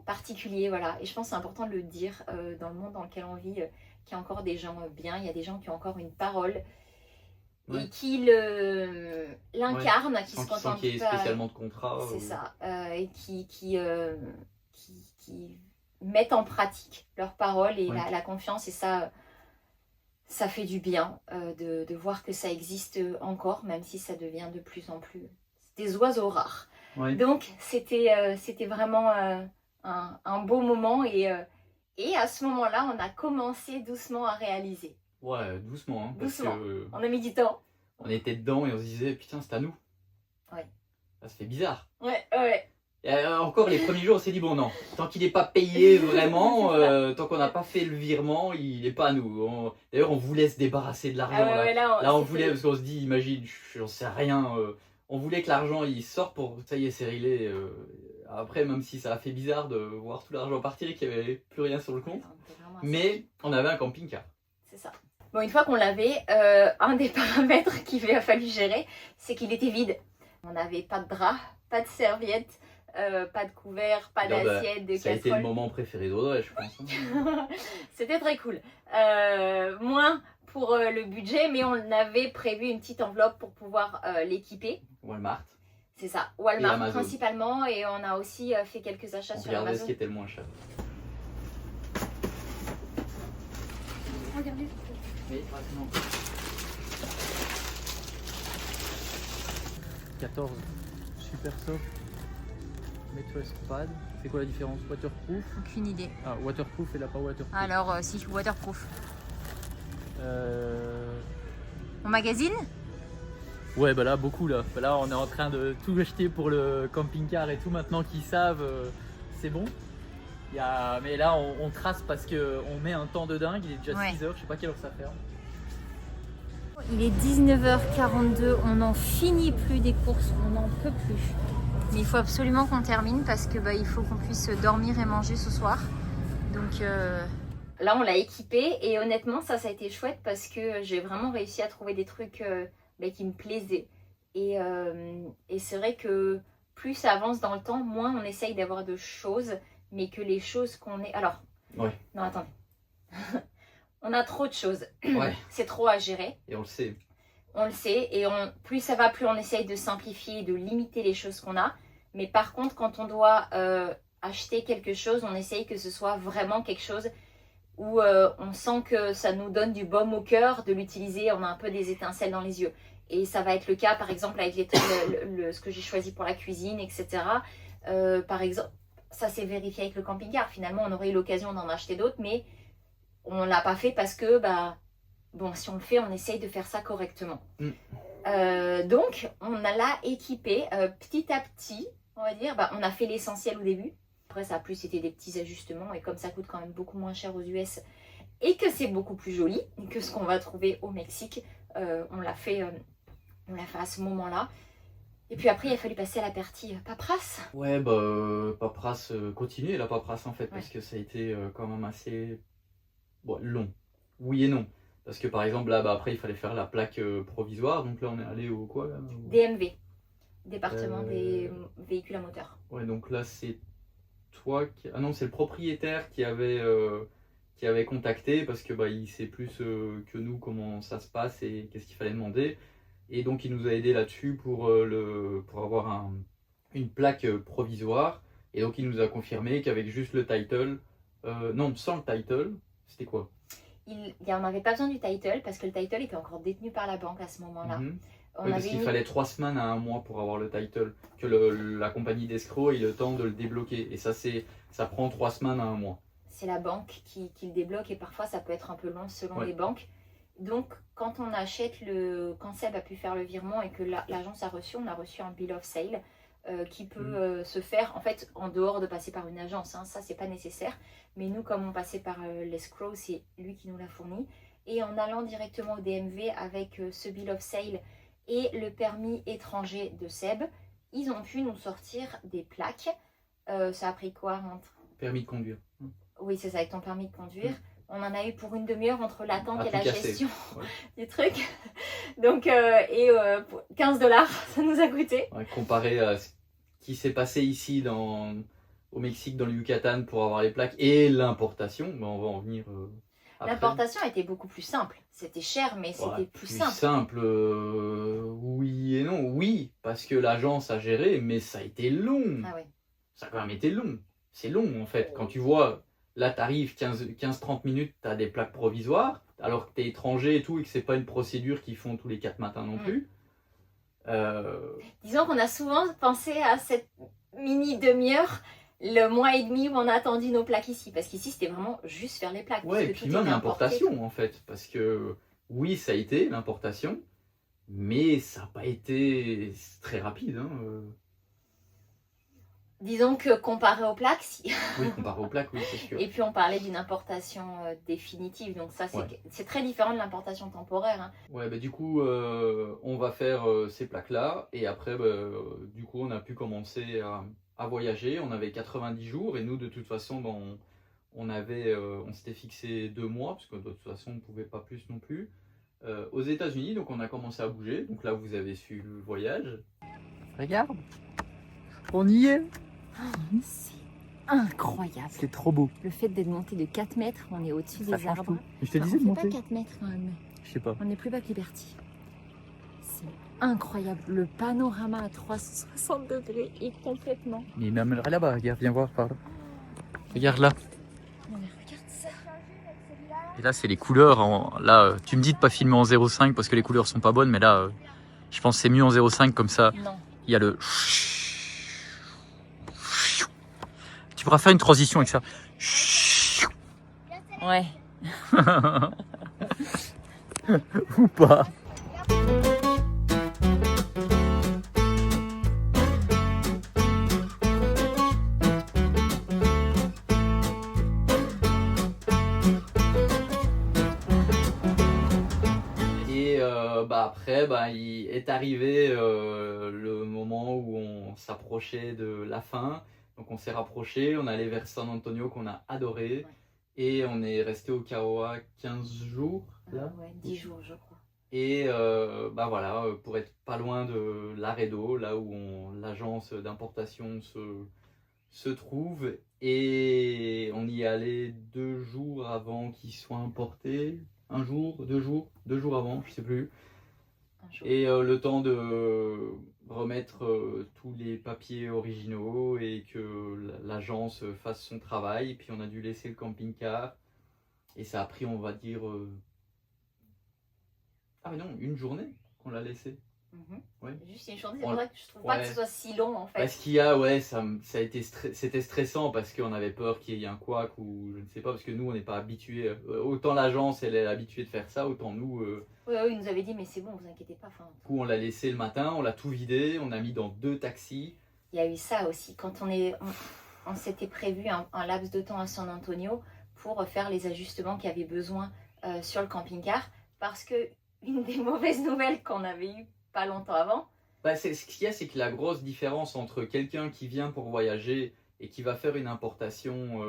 particulier. Voilà. Et je pense que c'est important de le dire dans le monde dans lequel on vit, qu'il y a encore des gens bien, il y a des gens qui ont encore une parole et qui l'incarnent, qui se contentent pas. Qu'il y ait spécialement de contrat. C'est ça. Et qui mettent en pratique leurs paroles et la confiance, et ça ça fait du bien de voir que ça existe encore, même si ça devient de plus en plus des oiseaux rares. Ouais. Donc c'était vraiment un beau moment et à ce moment-là, on a commencé doucement à réaliser. Ouais, doucement, hein, parce Doucement. que On a mis du temps. on était dedans et on se disait putain c'est à nous. Ouais. Ça fait bizarre. Ouais. Et encore les premiers jours on s'est dit bon non, tant qu'il n'est pas payé vraiment, tant qu'on n'a pas fait le virement, il n'est pas à nous. D'ailleurs on voulait se débarrasser de l'argent. Là on voulait parce qu'on se dit imagine, j'en sais rien. On voulait que l'argent il sorte pour ça y est c'est réglé. Après même si ça a fait bizarre de voir tout l'argent partir et qu'il n'y avait plus rien sur le compte. Mais on avait un camping-car. C'est ça. Bon, une fois qu'on l'avait, un des paramètres qu'il a fallu gérer, c'est qu'il était vide. On n'avait pas de drap, pas de serviette, pas de couvert, pas d'assiette, de casserole. Ça a été le moment préféré d'Audrey, je pense. C'était très cool. Moins pour le budget, mais on avait prévu une petite enveloppe pour pouvoir l'équiper. Walmart. C'est ça, Walmart principalement, et on a aussi fait quelques achats sur Amazon. Regardez ce qui était le moins cher. Regardez. Oui, rapidement. 14, super soft, mattress pad. C'est quoi la différence? Waterproof? Aucune idée. Ah, waterproof et là pas waterproof. Alors, si, waterproof. Mon magazine? Ouais, bah là, beaucoup là. Bah là, on est en train de tout acheter pour le camping-car et tout. Maintenant qu'ils savent, c'est bon. Mais là, on trace parce qu'on met un temps de dingue. Il est déjà 6 heures, je sais pas quelle heure ça ferme. Il est 19h42, on n'en finit plus des courses, on n'en peut plus. Mais il faut absolument qu'on termine parce que il faut qu'on puisse dormir et manger ce soir. Donc là on l'a équipé et honnêtement ça a été chouette parce que j'ai vraiment réussi à trouver des trucs qui me plaisaient. Et c'est vrai que plus ça avance dans le temps, moins on essaye d'avoir de choses, mais que les choses qu'on est... Alors, ouais. Non attendez. On a trop de choses. Ouais. C'est trop à gérer. Et on le sait. On le sait. Et plus ça va, plus on essaye de simplifier et de limiter les choses qu'on a. Mais par contre, quand on doit acheter quelque chose, on essaye que ce soit vraiment quelque chose où on sent que ça nous donne du baume au cœur de l'utiliser. On a un peu des étincelles dans les yeux. Et ça va être le cas, par exemple, avec ce que j'ai choisi pour la cuisine, etc. Par exemple, ça s'est vérifié avec le camping-car. Finalement, on aurait eu l'occasion d'en acheter d'autres, mais on ne l'a pas fait parce que, bon, si on le fait, on essaye de faire ça correctement. Donc, on l'a équipé petit à petit, on va dire. On a fait l'essentiel au début. Après, ça a plus été des petits ajustements. Et comme ça coûte quand même beaucoup moins cher aux US et que c'est beaucoup plus joli que ce qu'on va trouver au Mexique, on l'a fait à ce moment-là. Et puis après, il a fallu passer à la partie paperasse. Ouais, paperasse, continuer la paperasse en fait, parce que ça a été quand même assez long. Oui et non. Parce que par exemple, là, après, il fallait faire la plaque provisoire. Donc là, on est allé au quoi là DMV, département des véhicules à moteur. Ouais, donc là, c'est toi qui... Ah non, c'est le propriétaire qui avait contacté parce que il sait plus que nous comment ça se passe et qu'est-ce qu'il fallait demander. Et donc il nous a aidé là-dessus pour avoir une plaque provisoire. Et donc il nous a confirmé qu'avec juste le title, non sans le title, c'était quoi? On n'avait pas besoin du title parce que le title était encore détenu par la banque à ce moment-là. Oui, parce qu'il fallait 3 semaines à 1 mois pour avoir le title, que la compagnie d'escroc ait le temps de le débloquer. Et ça prend 3 semaines à 1 mois. C'est la banque qui le débloque et parfois ça peut être un peu long selon les banques. Donc, quand on achète quand Seb a pu faire le virement et que l'agence a reçu, on a reçu un bill of sale qui peut se faire en fait en dehors de passer par une agence. Ça, c'est pas nécessaire. Mais nous, comme on passait par l'escroc, c'est lui qui nous l'a fourni. Et en allant directement au DMV avec ce bill of sale et le permis étranger de Seb, ils ont pu nous sortir des plaques. Ça a pris quoi Permis de conduire. Oui, c'est ça, avec ton permis de conduire. On en a eu pour une demi-heure entre l'attente et la gestion du truc. Donc, pour 15 $, ça nous a coûté. Comparé à ce qui s'est passé ici au Mexique, dans le Yucatan, pour avoir les plaques et l'importation, on va en venir après. L'importation était beaucoup plus simple. C'était cher, mais c'était plus simple. Oui et non. Oui, parce que l'agence a géré, mais ça a été long. Ah oui. Ça a quand même été long. C'est long, en fait. Quand tu vois Là, tu arrives 15-30 minutes, tu as des plaques provisoires, alors que tu es étranger et tout, et que c'est pas une procédure qu'ils font tous les 4 matins non plus. Disons qu'on a souvent pensé à cette mini demi-heure, le mois et demi où on a attendu nos plaques ici. Parce qu'ici, c'était vraiment juste faire les plaques. Ouais, et parce que puis tout même était importé. l'importation en fait. Parce que oui, ça a été l'importation, mais ça n'a pas été très rapide. Hein. Disons que comparé aux plaques, si. Oui, comparé aux plaques, oui, c'est sûr. Et puis on parlait d'une importation définitive. Donc ça, c'est très différent de l'importation temporaire. Hein. Ouais, bah, du coup, on va faire ces plaques-là. Et après, du coup, on a pu commencer à voyager. On avait 90 jours. Et nous, de toute façon, on s'était fixé 2 mois. Parce que de toute façon, on ne pouvait pas plus non plus. Aux États-Unis, donc on a commencé à bouger. Donc là, vous avez su le voyage. Regarde, on y est. C'est incroyable. C'est trop beau. Le fait d'être monté de 4 mètres, on est au-dessus Ça des change arbres. tout. Je te Enfin, disais on de fait monter. pas 4 mètres quand même. Je sais pas. On est plus bas que Liberty. C'est incroyable. Le panorama à 360 degrés est complètement... Mais il m'amènerait là-bas, regarde, viens voir par là. Regarde là. Non mais regarde ça. Et là, c'est les couleurs. Là, tu me dis de pas filmer en 0,5 parce que les couleurs sont pas bonnes, mais là, je pense que c'est mieux en 0,5 comme ça. Non. Il y a le... Tu pourras faire une transition avec ça. Ouais. Ou pas. Et après, il est arrivé le moment où on s'approchait de la fin. Donc on s'est rapproché, on allait vers San Antonio qu'on a adoré. Ouais. Et on est resté au Karoa 15 jours. Là. Ouais, 10 jours je crois. Et voilà, pour être pas loin de Laredo, là où l'agence d'importation se trouve. Et on y est allé 2 jours avant qu'ils soient importés. 1 jour, 2 jours, 2 jours avant, je sais plus. Un jour. Et le temps de remettre tous les papiers originaux et que l'agence fasse son travail. Et puis on a dû laisser le camping-car. Et ça a pris, on va dire... Ah mais non, 1 journée qu'on l'a laissé. Ouais. Juste une journée, c'est vrai que je trouve pas que ce soit si long en fait. Parce qu'il y a, ouais, c'était stressant parce qu'on avait peur qu'il y ait un couac ou je ne sais pas, parce que nous on n'est pas habitués. Autant l'agence elle est habituée de faire ça, autant nous. Oui, il nous avait dit mais c'est bon, vous inquiétez pas. Enfin, Du coup on l'a laissé le matin, on l'a tout vidé, on a mis dans 2 taxis. il y a eu ça aussi. Quand on s'était prévu un laps de temps à San Antonio pour faire les ajustements qu'il y avait besoin sur le camping-car. Parce que une des mauvaises nouvelles qu'on avait eues pas longtemps avant. Ce qu'il y a, c'est que la grosse différence entre quelqu'un qui vient pour voyager et qui va faire une importation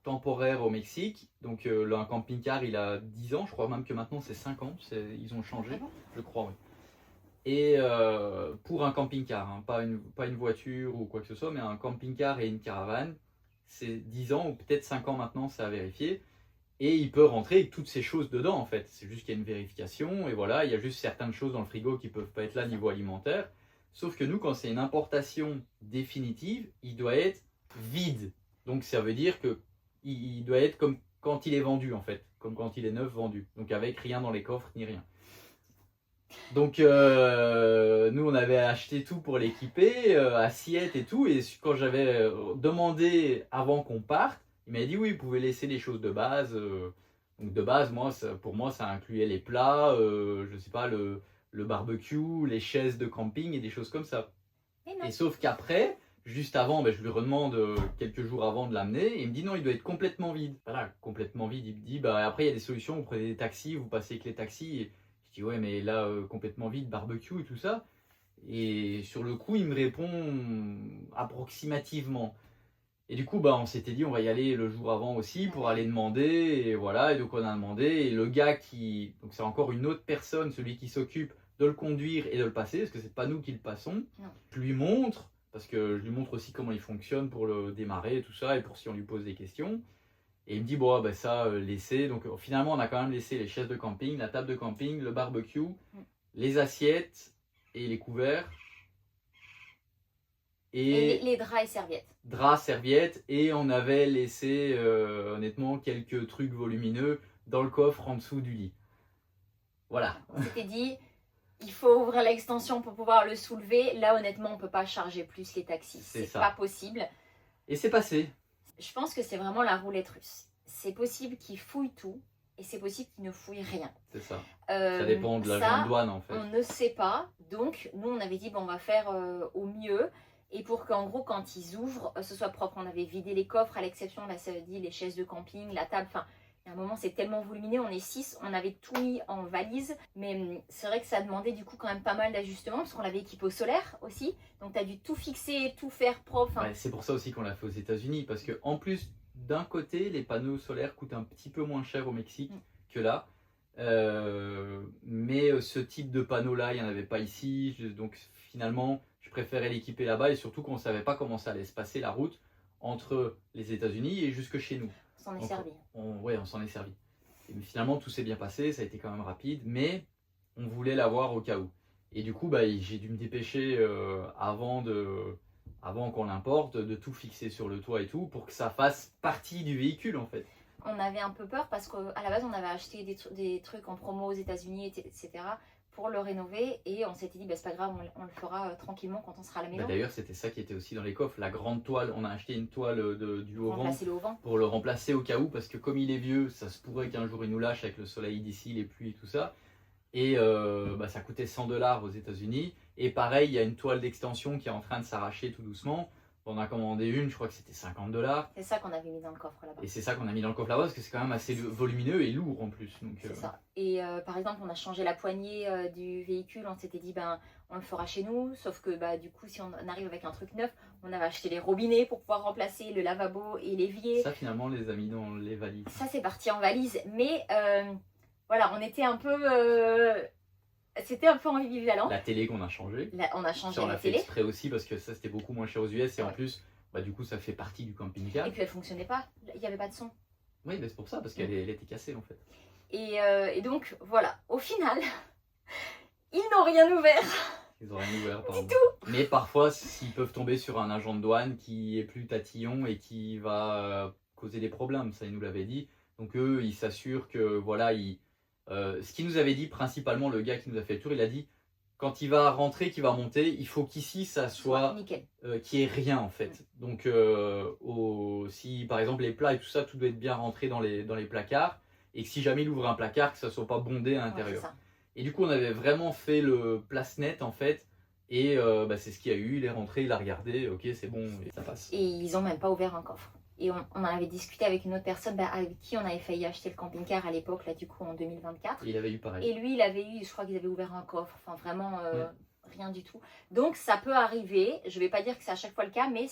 temporaire au Mexique, donc un camping-car il a 10 ans, je crois même que maintenant c'est 5 ans, ils ont changé, Ah bon, je crois, oui. Et pour un camping-car, hein, pas une voiture ou quoi que ce soit, mais un camping-car et une caravane, c'est 10 ans ou peut-être 5 ans maintenant, c'est à vérifier. Et il peut rentrer avec toutes ces choses dedans en fait. C'est juste qu'il y a une vérification et voilà, il y a juste certaines choses dans le frigo qui ne peuvent pas être là niveau alimentaire. Sauf que nous, quand c'est une importation définitive, il doit être vide. Donc ça veut dire qu'il doit être comme quand il est vendu en fait, comme quand il est neuf vendu. Donc avec rien dans les coffres ni rien. Donc nous on avait acheté tout pour l'équiper, assiette et tout. Et quand j'avais demandé avant qu'on parte, il m'a dit oui, vous pouvez laisser les choses de base. Donc de base, pour moi, ça incluait les plats, je sais pas, le barbecue, les chaises de camping et des choses comme ça. Et sauf qu'après, juste avant, je lui redemande quelques jours avant de l'amener. Et il me dit non, il doit être complètement vide. Voilà, complètement vide. Il me dit après, il y a des solutions, vous prenez des taxis, vous passez avec les taxis. Et je dis ouais, mais là, complètement vide, barbecue et tout ça. Et sur le coup, il me répond approximativement. Et du coup, on s'était dit, on va y aller le jour avant aussi pour aller demander. Et voilà, et donc on a demandé. Et le gars donc c'est encore une autre personne, celui qui s'occupe de le conduire et de le passer, parce que c'est pas nous qui le passons. Non. Je lui montre, parce que je lui montre aussi comment il fonctionne pour le démarrer et tout ça, et pour si on lui pose des questions. Et il me dit, ça, laissez. Donc finalement, on a quand même laissé les chaises de camping, la table de camping, le barbecue, les assiettes et les couverts. Et les draps et serviettes. Draps, serviettes, et on avait laissé honnêtement quelques trucs volumineux dans le coffre en dessous du lit. Voilà. On s'était dit, il faut ouvrir l'extension pour pouvoir le soulever. Là, honnêtement, on ne peut pas charger plus les taxis. C'est pas possible. Et c'est passé. Je pense que c'est vraiment la roulette russe. C'est possible qu'ils fouillent tout et c'est possible qu'ils ne fouillent rien. C'est ça. Ça dépend de l'agent de douane en fait. On ne sait pas. Donc, nous, on avait dit, bon, on va faire au mieux. Et pour qu'en gros, quand ils ouvrent, ce soit propre. On avait vidé les coffres, à l'exception, là, ça veut dire les chaises de camping, la table. Enfin, il y a un moment, c'est tellement volumineux. On est 6, on avait tout mis en valise. Mais c'est vrai que ça demandait du coup quand même pas mal d'ajustements parce qu'on l'avait équipé au solaire aussi. Donc, tu as dû tout fixer, tout faire propre. Enfin, ouais, c'est pour ça aussi qu'on l'a fait aux États-Unis. Parce que en plus, d'un côté, les panneaux solaires coûtent un petit peu moins cher au Mexique que là. Mais ce type de panneau-là, il n'y en avait pas ici. Donc finalement, je préférais l'équiper là-bas. Et surtout qu'on ne savait pas comment ça allait se passer la route entre les États-Unis et jusque chez nous. On s'en est servi. Ouais, on s'en est servi. Et finalement, tout s'est bien passé. Ça a été quand même rapide. Mais on voulait l'avoir au cas où. Et du coup, j'ai dû me dépêcher avant qu'on l'importe, de tout fixer sur le toit et tout, pour que ça fasse partie du véhicule en fait. On avait un peu peur parce qu'à la base, on avait acheté des trucs en promo aux États-Unis, etc. pour le rénover. Et on s'était dit, c'est pas grave, on le fera tranquillement quand on sera à la maison. D'ailleurs, c'était ça qui était aussi dans les coffres. La grande toile, on a acheté une toile du haut vent pour le remplacer au cas où, parce que comme il est vieux, ça se pourrait qu'un jour il nous lâche avec le soleil d'ici, les pluies et tout ça. Et ça coûtait $100 aux États-Unis. Et pareil, il y a une toile d'extension qui est en train de s'arracher tout doucement. On a commandé une, je crois que c'était $50. C'est ça qu'on avait mis dans le coffre là-bas. Et c'est ça qu'on a mis dans le coffre là-bas parce que c'est quand même assez volumineux et lourd en plus. C'est ça. Et par exemple, on a changé la poignée du véhicule. On s'était dit, on le fera chez nous. Sauf que du coup, si on arrive avec un truc neuf, on avait acheté les robinets pour pouvoir remplacer le lavabo et l'évier. Ça, finalement, on les a mis dans les valises. Ça, c'est parti en valise. Mais voilà, on était un peu... C'était un peu ambivalent. La télé qu'on a changée. On a changé ça, on la l'a fait télé. exprès aussi parce que ça c'était beaucoup moins cher aux US et en plus, du coup, ça fait partie du camping-car. Et puis elle fonctionnait pas, il n'y avait pas de son. Oui, c'est pour ça, parce qu'elle était cassée en fait. Et donc voilà, au final, ils n'ont rien ouvert. Ils n'ont rien ouvert, pardon. Du tout. Mais parfois, s'ils peuvent tomber sur un agent de douane qui est plus tatillon et qui va causer des problèmes, ça ils nous l'avaient dit. Donc eux, ils s'assurent que voilà, ce qu'il nous avait dit principalement, le gars qui nous a fait le tour, il a dit quand il va rentrer, qu'il va monter, il faut qu'ici ça soit qu'il n'y ait rien en fait. Donc si par exemple les plats et tout ça, tout doit être bien rentré dans les placards et que si jamais il ouvre un placard, que ça ne soit pas bondé à l'intérieur. Ouais, et du coup on avait vraiment fait le place net en fait et c'est ce qu'il y a eu, il est rentré, il a regardé, ok c'est bon, et ça passe. Et ils n'ont même pas ouvert un coffre. Et on en avait discuté avec une autre personne avec qui on avait failli acheter le camping-car à l'époque, là du coup en 2024. Et il avait eu pareil. Et lui, il avait eu, je crois qu'ils avaient ouvert un coffre, enfin vraiment rien du tout. Donc ça peut arriver, je ne vais pas dire que c'est à chaque fois le cas, mais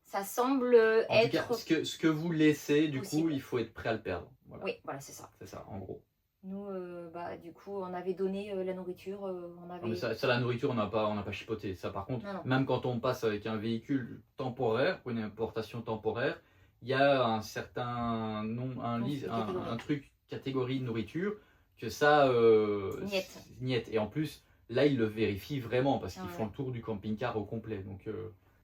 ça semble en tout cas, ce que vous laissez, du coup, il faut être prêt à le perdre. Voilà. Oui, voilà, c'est ça. C'est ça, en gros. Nous, du coup, on avait donné la nourriture. Mais ça, la nourriture, on n'a pas chipoté. Ça, par contre, même quand on passe avec un véhicule temporaire, pour une importation temporaire, il y a un certain nom, un truc catégorie de nourriture que ça niet. Et en plus, là, ils le vérifient vraiment parce qu'ils font le tour du camping-car au complet.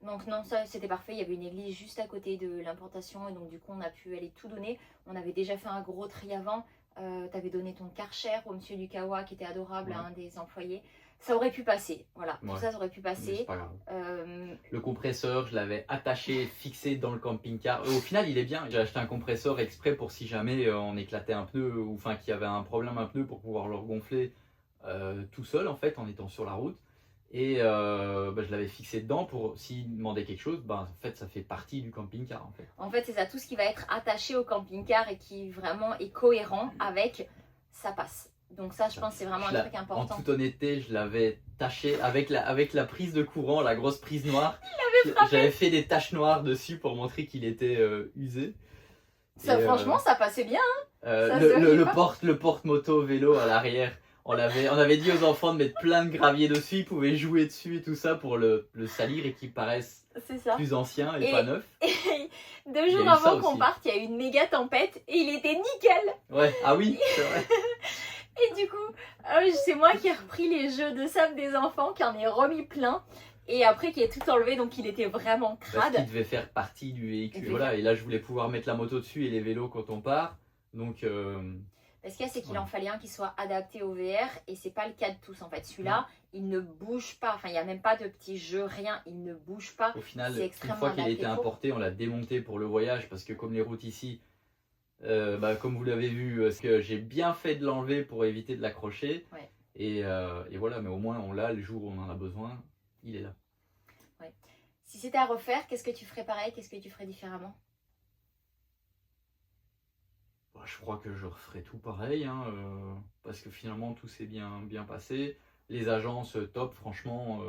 Donc non, ça c'était parfait, il y avait une église juste à côté de l'importation et donc du coup on a pu aller tout donner. On avait déjà fait un gros tri avant, tu avais donné ton Karcher au monsieur du Kawa qui était adorable, un des employés. Ça aurait pu passer, voilà, tout ça aurait pu passer. C'est pas grave. Le compresseur, je l'avais attaché, fixé dans le camping-car. Au final, il est bien. J'ai acheté un compresseur exprès pour si jamais on éclatait un pneu ou enfin qu'il y avait un problème un pneu pour pouvoir le regonfler tout seul en fait en étant sur la route. Et je l'avais fixé dedans pour s'il demandait quelque chose, en fait ça fait partie du camping-car en fait. En fait c'est ça, tout ce qui va être attaché au camping-car et qui vraiment est cohérent avec, ça passe. Donc ça je pense c'est vraiment un truc important. En toute honnêteté je l'avais taché avec la prise de courant, la grosse prise noire. J'avais fait des taches noires dessus pour montrer qu'il était usé. Ça, franchement ça passait bien hein. Le porte-moto vélo à l'arrière. On avait dit aux enfants de mettre plein de gravier dessus, ils pouvaient jouer dessus et tout ça pour le salir et qu'il paraisse plus ancien et pas neuf. Et 2 jours avant qu'on parte, il y a eu une méga tempête et il était nickel. Ouais, ah oui, c'est vrai. Et du coup, c'est moi qui ai repris les jeux de sable des enfants, qui en ai remis plein. et après qui est tout enlevé, donc il était vraiment Parce qu'il crade. devait faire partie du Il véhicule. devait Voilà, et là je voulais pouvoir mettre la moto dessus et les vélos quand on part. Donc Parce qu'il y a, c'est qu'il Ouais. en fallait un qui soit adapté au VR et c'est pas le cas de tous en fait. Celui-là, il ne bouge pas. Enfin, il n'y a même pas de petits jeux, rien. Il ne bouge pas. au final, C'est une extrêmement fois qu'il a adapté été pour. importé, on l'a démonté pour le voyage parce que comme les routes ici, comme vous l'avez vu, que j'ai bien fait de l'enlever pour éviter de l'accrocher. Ouais. Et voilà, mais au moins on l'a le jour où on en a besoin, il est là. Si c'était à refaire, qu'est-ce que tu ferais pareil? Qu'est-ce que tu ferais différemment? Bah, je crois que je referai tout pareil, hein, parce que finalement tout s'est bien passé. Les agences, top, franchement.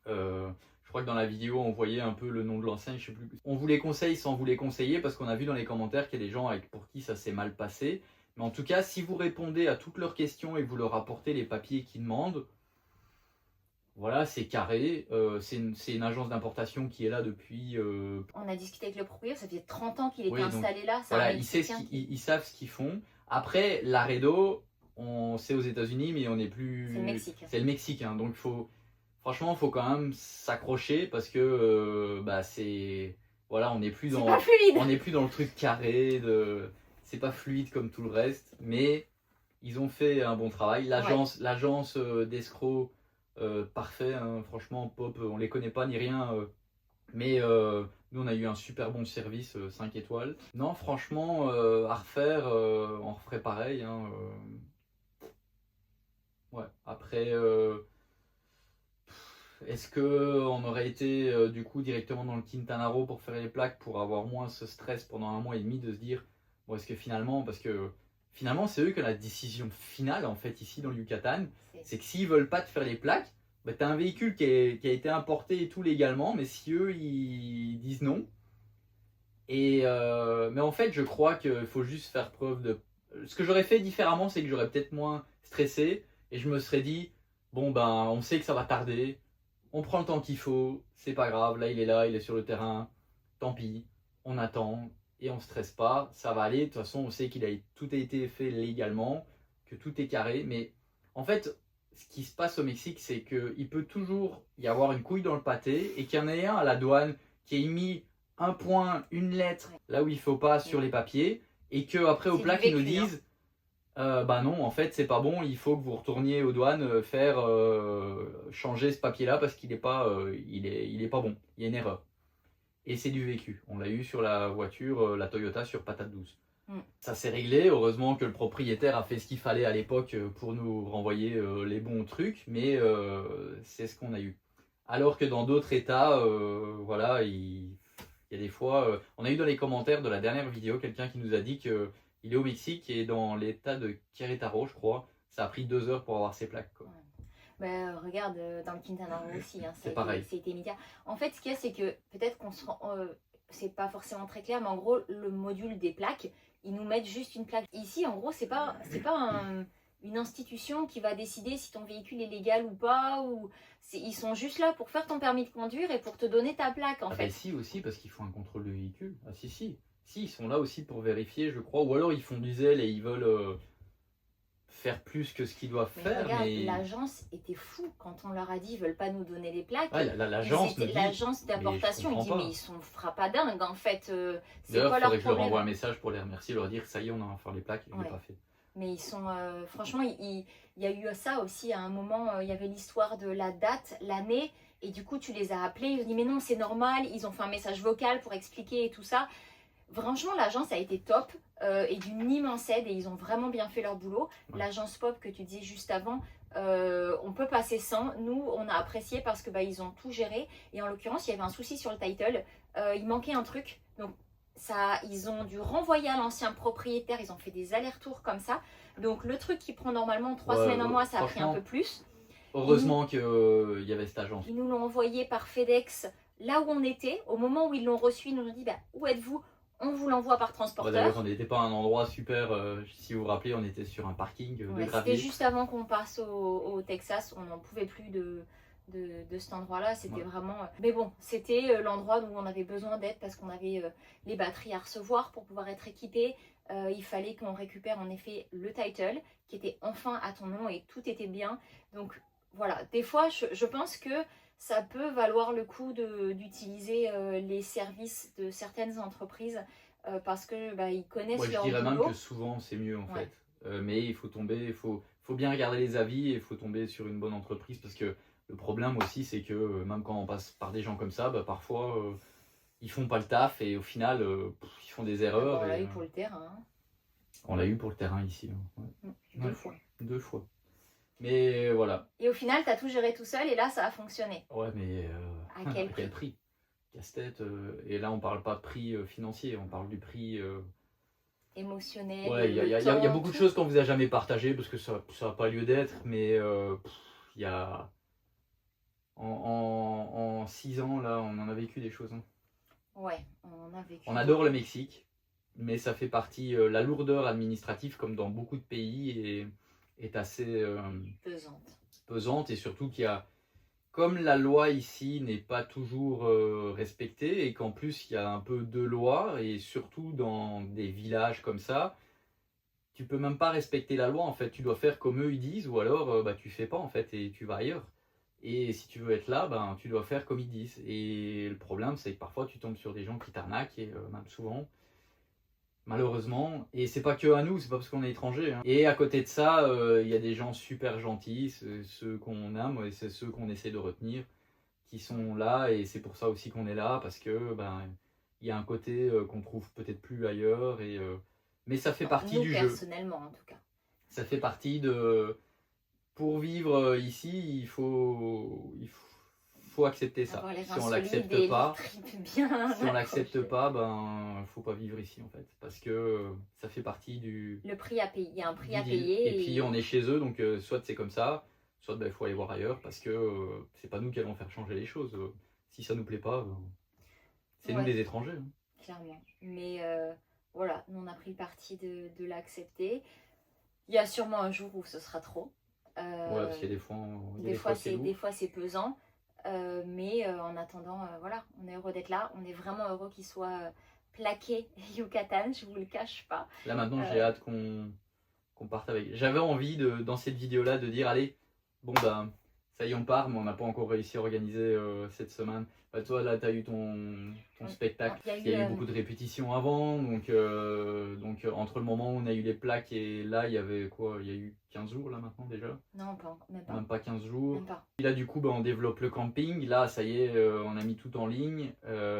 Je crois que dans la vidéo, on voyait un peu le nom de l'enseigne, je sais plus. On vous les conseille sans vous les conseiller, parce qu'on a vu dans les commentaires qu'il y a des gens pour qui ça s'est mal passé. Mais en tout cas, si vous répondez à toutes leurs questions et vous leur apportez les papiers qu'ils demandent, voilà, c'est carré. C'est une agence d'importation qui est là depuis. On a discuté avec le propriétaire, ça faisait 30 ans qu'il était Oui, donc, installé là. C'est Voilà, un Mexicain ils savent ce qu'ils font. Après, Laredo, c'est aux États-Unis, mais on n'est plus. C'est le Mexique. C'est le Mexique, hein, donc franchement, il faut quand même s'accrocher parce que c'est. Voilà, on n'est plus C'est dans. pas fluide. On n'est plus dans le truc carré, c'est pas fluide comme tout le reste, mais ils ont fait un bon travail. L'agence d'escrocs, parfait, hein, franchement, Pop, on les connaît pas ni rien, mais nous on a eu un super bon service, 5 étoiles. Non, franchement, à refaire, on referait pareil, hein, ouais, après, est-ce qu'on aurait été du coup directement dans le Quintana Roo pour faire les plaques pour avoir moins ce stress pendant 1 mois et demi de se dire, bon, est-ce que finalement, parce que finalement c'est eux qui ont la décision finale en fait ici dans le Yucatan, c'est que s'ils veulent pas te faire les plaques, bah, tu as un véhicule qui a été importé et tout légalement, mais si eux ils disent non, mais en fait je crois qu'il faut juste faire preuve de... Ce que j'aurais fait différemment, c'est que j'aurais peut-être moins stressé et je me serais dit, bon ben on sait que ça va tarder, on prend le temps qu'il faut, c'est pas grave, là il est sur le terrain, tant pis, on attend et on stresse pas, ça va aller, de toute façon on sait tout a été fait légalement, que tout est carré, mais en fait ce qui se passe au Mexique c'est qu'il peut toujours y avoir une couille dans le pâté et qu'il y en ait un à la douane qui ait mis un point, une lettre là où il faut pas sur les papiers et que après au C'est plaques du ils nous vécu, hein. disent bah non, en fait, c'est pas bon, il faut que vous retourniez aux douanes faire changer ce papier-là parce qu'il est pas, il est pas bon, il y a une erreur. Et c'est du vécu. On l'a eu sur la voiture, la Toyota sur patate douce. Ça s'est réglé, heureusement que le propriétaire a fait ce qu'il fallait à l'époque pour nous renvoyer les bons trucs, mais c'est ce qu'on a eu. Alors que dans d'autres états, voilà, il y a des fois, on a eu dans les commentaires de la dernière vidéo quelqu'un qui nous a dit que il est au Mexique et dans l'état de Querétaro, je crois. Ça a pris 2 heures pour avoir ses plaques, quoi. Regarde, dans le Quintana Roo aussi, hein, C'est pareil. C'était immédiat. En fait, ce qu'il y a, c'est que peut-être qu'on se rend. C'est pas forcément très clair, mais en gros, le module des plaques, ils nous mettent juste une plaque. Ici, en gros, c'est pas une institution qui va décider si ton véhicule est légal ou pas. Ils sont juste là pour faire ton permis de conduire et pour te donner ta plaque, en fait. Ben si, aussi, parce qu'ils font un contrôle de véhicule. Ah si, si. Si, ils sont là aussi pour vérifier, je crois. Ou alors ils font du zèle et ils veulent faire plus que ce qu'ils doivent Mais faire. regarde, Mais l'agence était fou quand on leur a dit ils veulent pas nous donner les plaques. ouais, l'agence me dit... L'agence d'importation, mais il je dit comprends mais pas. ils sont frappadingues en fait. C'est D'ailleurs, quoi il leur faudrait que je leur problème? envoie un message pour les remercier, leur dire ça y est, on a enfin les plaques, je ne l'ai pas fait. Mais ils sont, franchement, il y a eu ça aussi à un moment, il y avait l'histoire de la date, l'année, et du coup tu les as appelés, ils ont dit mais non c'est normal, ils ont fait un message vocal pour expliquer et tout ça. Franchement l'agence a été top et d'une immense aide et ils ont vraiment bien fait leur boulot. Ouais. L'agence Pop que tu disais juste avant, on peut passer sans, nous on a apprécié parce que ils ont tout géré et en l'occurrence il y avait un souci sur le title, il manquait un truc, donc ça, ils ont dû renvoyer à l'ancien propriétaire, ils ont fait des allers-retours comme ça. Donc le truc qui prend normalement 3 semaines, un mois, ça a pris un peu plus. Heureusement qu'il y avait cette agence. Ils nous l'ont envoyé par FedEx là où on était. Au moment où ils l'ont reçu, ils nous ont dit où êtes-vous? On vous l'envoie par transporteur. D'ailleurs, on n'était pas à un endroit super, si vous vous rappelez, on était sur un parking de gravier. C'était juste avant qu'on passe au Texas, on n'en pouvait plus de cet endroit-là, c'était vraiment... Mais bon, c'était l'endroit où on avait besoin d'aide parce qu'on avait les batteries à recevoir pour pouvoir être équipés. Il fallait qu'on récupère en effet le title qui était enfin à ton nom et tout était bien. Donc voilà, des fois je pense que ça peut valoir le coup d'utiliser les services de certaines entreprises parce que ils connaissent Moi, je leur dirais même boulot. que souvent, c'est mieux en Ouais. fait. Mais il faut faut bien regarder les avis et il faut tomber sur une bonne entreprise parce que le problème aussi, c'est que même quand on passe par des gens comme ça, parfois ils font pas le taf et au final, ils font des erreurs. On l'a et, eu pour le terrain, hein. on l'a eu pour le terrain ici. Ouais. 2 Ouais. fois. 2 fois. Mais voilà. Et au final, tu as tout géré tout seul et là, ça a fonctionné. Ouais, mais À quel prix? prix? Casse-tête. Et là, on parle pas de prix financier, on parle du prix. Émotionnel. Ouais, il y a beaucoup de choses qu'on vous a jamais partagées parce que ça n'a pas lieu d'être, mais il y a. En 6 ans, là, on en a vécu des choses. Hein. Ouais, on a vécu. On adore le Mexique, mais ça fait partie. La lourdeur administrative, comme dans beaucoup de pays, est assez pesante. pesante et surtout qu'il y a. Comme la loi ici n'est pas toujours respectée et qu'en plus il y a un peu de loi et surtout dans des villages comme ça, tu peux même pas respecter la loi en fait. Tu dois faire comme eux ils disent ou alors tu fais pas en fait et tu vas ailleurs. Et si tu veux être là, tu dois faire comme ils disent. Et le problème c'est que parfois tu tombes sur des gens qui t'arnaquent et même souvent. Malheureusement, et c'est pas que à nous, c'est pas parce qu'on est étranger. Hein. Et à côté de ça, il y a des gens super gentils, ceux qu'on aime et c'est ceux qu'on essaie de retenir, qui sont là et c'est pour ça aussi qu'on est là parce que il y a un côté qu'on trouve peut-être plus ailleurs mais ça fait partie nous, du jeu. Personnellement, en tout cas. Ça fait partie de pour vivre ici, il faut accepter ça. Avoir les Si reins on solides l'accepte et pas. les tripes bien Si on l'accepte accrochées. pas, faut pas vivre ici en fait, parce que ça fait partie du. Le prix à payer, il y a un prix du à deal. payer. Et puis on est chez eux, donc soit c'est comme ça, soit il faut aller voir ailleurs, parce que c'est pas nous qui allons faire changer les choses. Si ça nous plaît pas, c'est nous Ouais. les étrangers. Hein. Clairement. Mais voilà, nous on a pris le parti de l'accepter. Il y a sûrement un jour où ce sera trop. Ouais, parce qu'il y a des fois, c'est des lourd. fois c'est pesant. Mais en attendant, voilà, on est heureux d'être là. On est vraiment heureux qu'il soit plaqué Yucatan, je vous le cache pas. Là maintenant, j'ai hâte qu'on parte avec. J'avais envie dans cette vidéo-là de dire, allez, bon ça y est, on part, mais on n'a pas encore réussi à organiser cette semaine. Toi, là, tu as eu ton spectacle. Il y a eu beaucoup de répétitions avant, donc entre le moment où on a eu les plaques et là, il y avait quoi? Il y a eu 15 jours là maintenant déjà? Non, même pas. Même pas 15 jours. Même pas. Et là, du coup, on développe le camping. Là, ça y est, on a mis tout en ligne.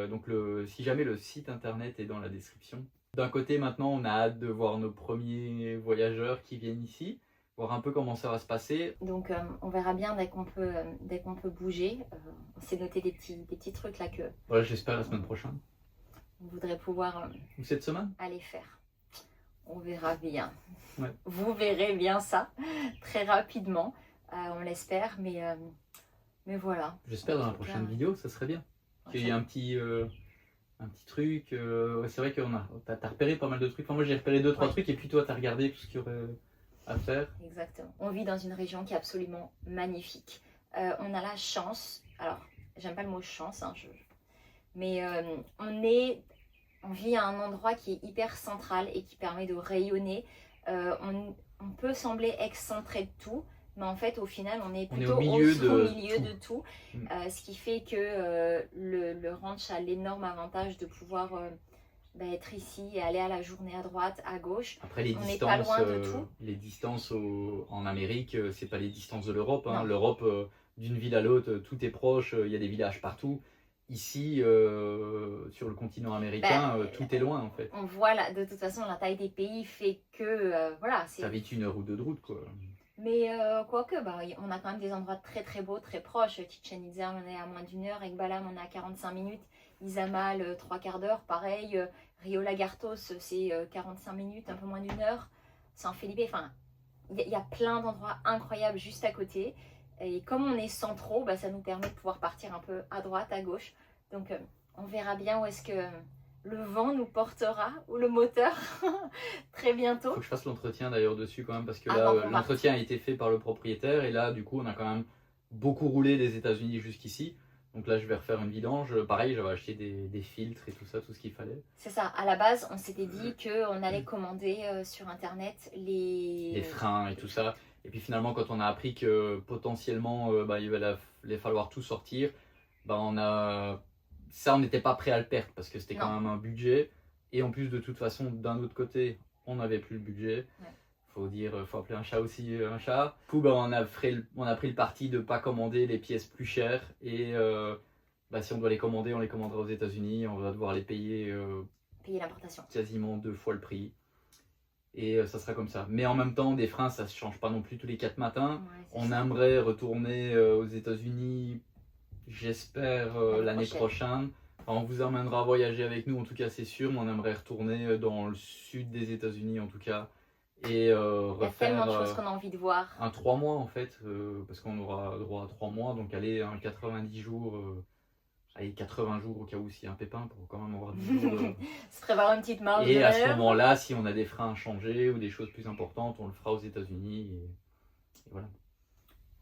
Donc, si jamais le site internet est dans la description. D'un côté, maintenant, on a hâte de voir nos premiers voyageurs qui viennent ici, voir un peu comment ça va se passer. Donc, on verra bien dès qu'on peut bouger. On s'est noté des petits trucs là que Voilà, j'espère la semaine prochaine. on voudrait pouvoir Ou cette semaine. aller faire. On verra bien. Ouais. Vous verrez bien ça très rapidement. On l'espère, mais voilà. J'espère dans la prochaine vidéo, ça serait bien. Qu'il y ait un petit truc. Ouais, c'est vrai que t'as repéré pas mal de trucs. Enfin, moi, j'ai repéré 2-3 trucs et puis toi, t'as regardé tout ce qu'il y aurait à faire. Exactement. On vit dans une région qui est absolument magnifique. On a la chance, alors j'aime pas le mot chance, hein, mais on vit à un endroit qui est hyper central et qui permet de rayonner. On peut sembler excentré de tout, mais en fait au final on est plutôt au milieu de tout. Mm. Ce qui fait que le ranch a l'énorme avantage de pouvoir être ici et aller à la journée à droite, à gauche. Après les On distances, n'est pas loin de tout. Les distances en Amérique, c'est pas les distances de l'Europe. Hein. Non. L'Europe, d'une ville à l'autre, tout est proche, il y a des villages partout. Ici, sur le continent américain, tout est loin en fait. On voit là, de toute façon la taille des pays fait que voilà. Ça vite 1 heure ou 2 de route quoi. Mais quoique, on a quand même des endroits très très beaux, très proches. Chichen Itza, on est à moins d'1 heure. Ekbalam, on est à 45 minutes. Izamal, 3/4 d'heure. Pareil, Rio Lagartos, c'est 45 minutes, un peu moins d'1 heure. San Felipe, enfin, il y a plein d'endroits incroyables juste à côté. Et comme on est centraux, ça nous permet de pouvoir partir un peu à droite, à gauche. Donc, on verra bien où est-ce que le vent nous portera, ou le moteur, très bientôt. Faut que je fasse l'entretien d'ailleurs dessus quand même, parce que Avant là, qu'on l'entretien a été fait par le propriétaire, et là, du coup, on a quand même beaucoup roulé des États-Unis jusqu'ici. Donc là, je vais refaire une vidange. Pareil, j'avais acheté des filtres et tout ça, tout ce qu'il fallait. C'est ça. À la base, on s'était dit qu'on allait commander sur Internet Les freins et tout ça. Et puis finalement, quand on a appris que potentiellement il allait falloir tout sortir, on n'était pas prêt à le perdre parce que c'était quand même un budget. Et en plus, de toute façon, d'un autre côté, on n'avait plus le budget. Faut appeler un chat aussi un chat. Du coup, on a pris le parti de ne pas commander les pièces plus chères. Et si on doit les commander, on les commandera aux États-Unis. On va devoir les payer l'importation. Quasiment 2 fois le prix. Et ça sera comme ça. Mais en même temps, des freins, ça ne se change pas non plus tous les 4 matins. On aimerait retourner aux États-Unis, j'espère, l'année prochaine. On vous emmènera voyager avec nous, en tout cas, c'est sûr. Mais on aimerait retourner dans le sud des États-Unis, en tout cas. Et il y a tellement de choses qu'on a envie de voir. Un 3 mois, en fait, parce qu'on aura droit à 3 mois. Donc, aller un 90 jours. Allez, 80 jours au cas où s'il y a un pépin pour quand même avoir 10 jours. Se prévoir une petite marge. Et à ce moment-là, si on a des freins à changer ou des choses plus importantes, on le fera aux États-Unis. Et voilà.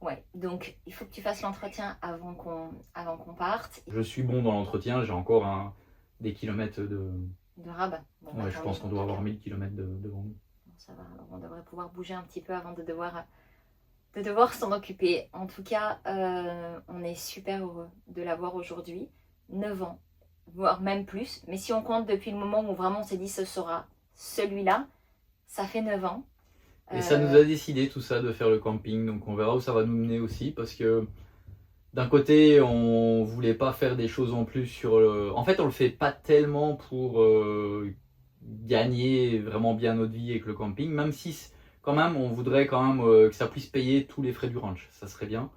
Ouais, donc il faut que tu fasses l'entretien avant qu'on parte. Je suis bon dans l'entretien, j'ai encore des kilomètres de rabat. Bon, je pense qu'on doit avoir 1000 km devant nous. Bon, ça va, alors on devrait pouvoir bouger un petit peu avant de devoir s'en occuper. En tout cas, on est super heureux de l'avoir aujourd'hui. 9 ans, voire même plus. Mais si on compte depuis le moment où vraiment on s'est dit ce sera celui-là, ça fait 9 ans. Et ça nous a décidé tout ça de faire le camping. Donc on verra où ça va nous mener aussi. Parce que d'un côté, on voulait pas faire des choses en plus sur le... En fait, on le fait pas tellement pour gagner vraiment bien notre vie avec le camping. Même si... Quand même, on voudrait quand même que ça puisse payer tous les frais du ranch, ça serait bien.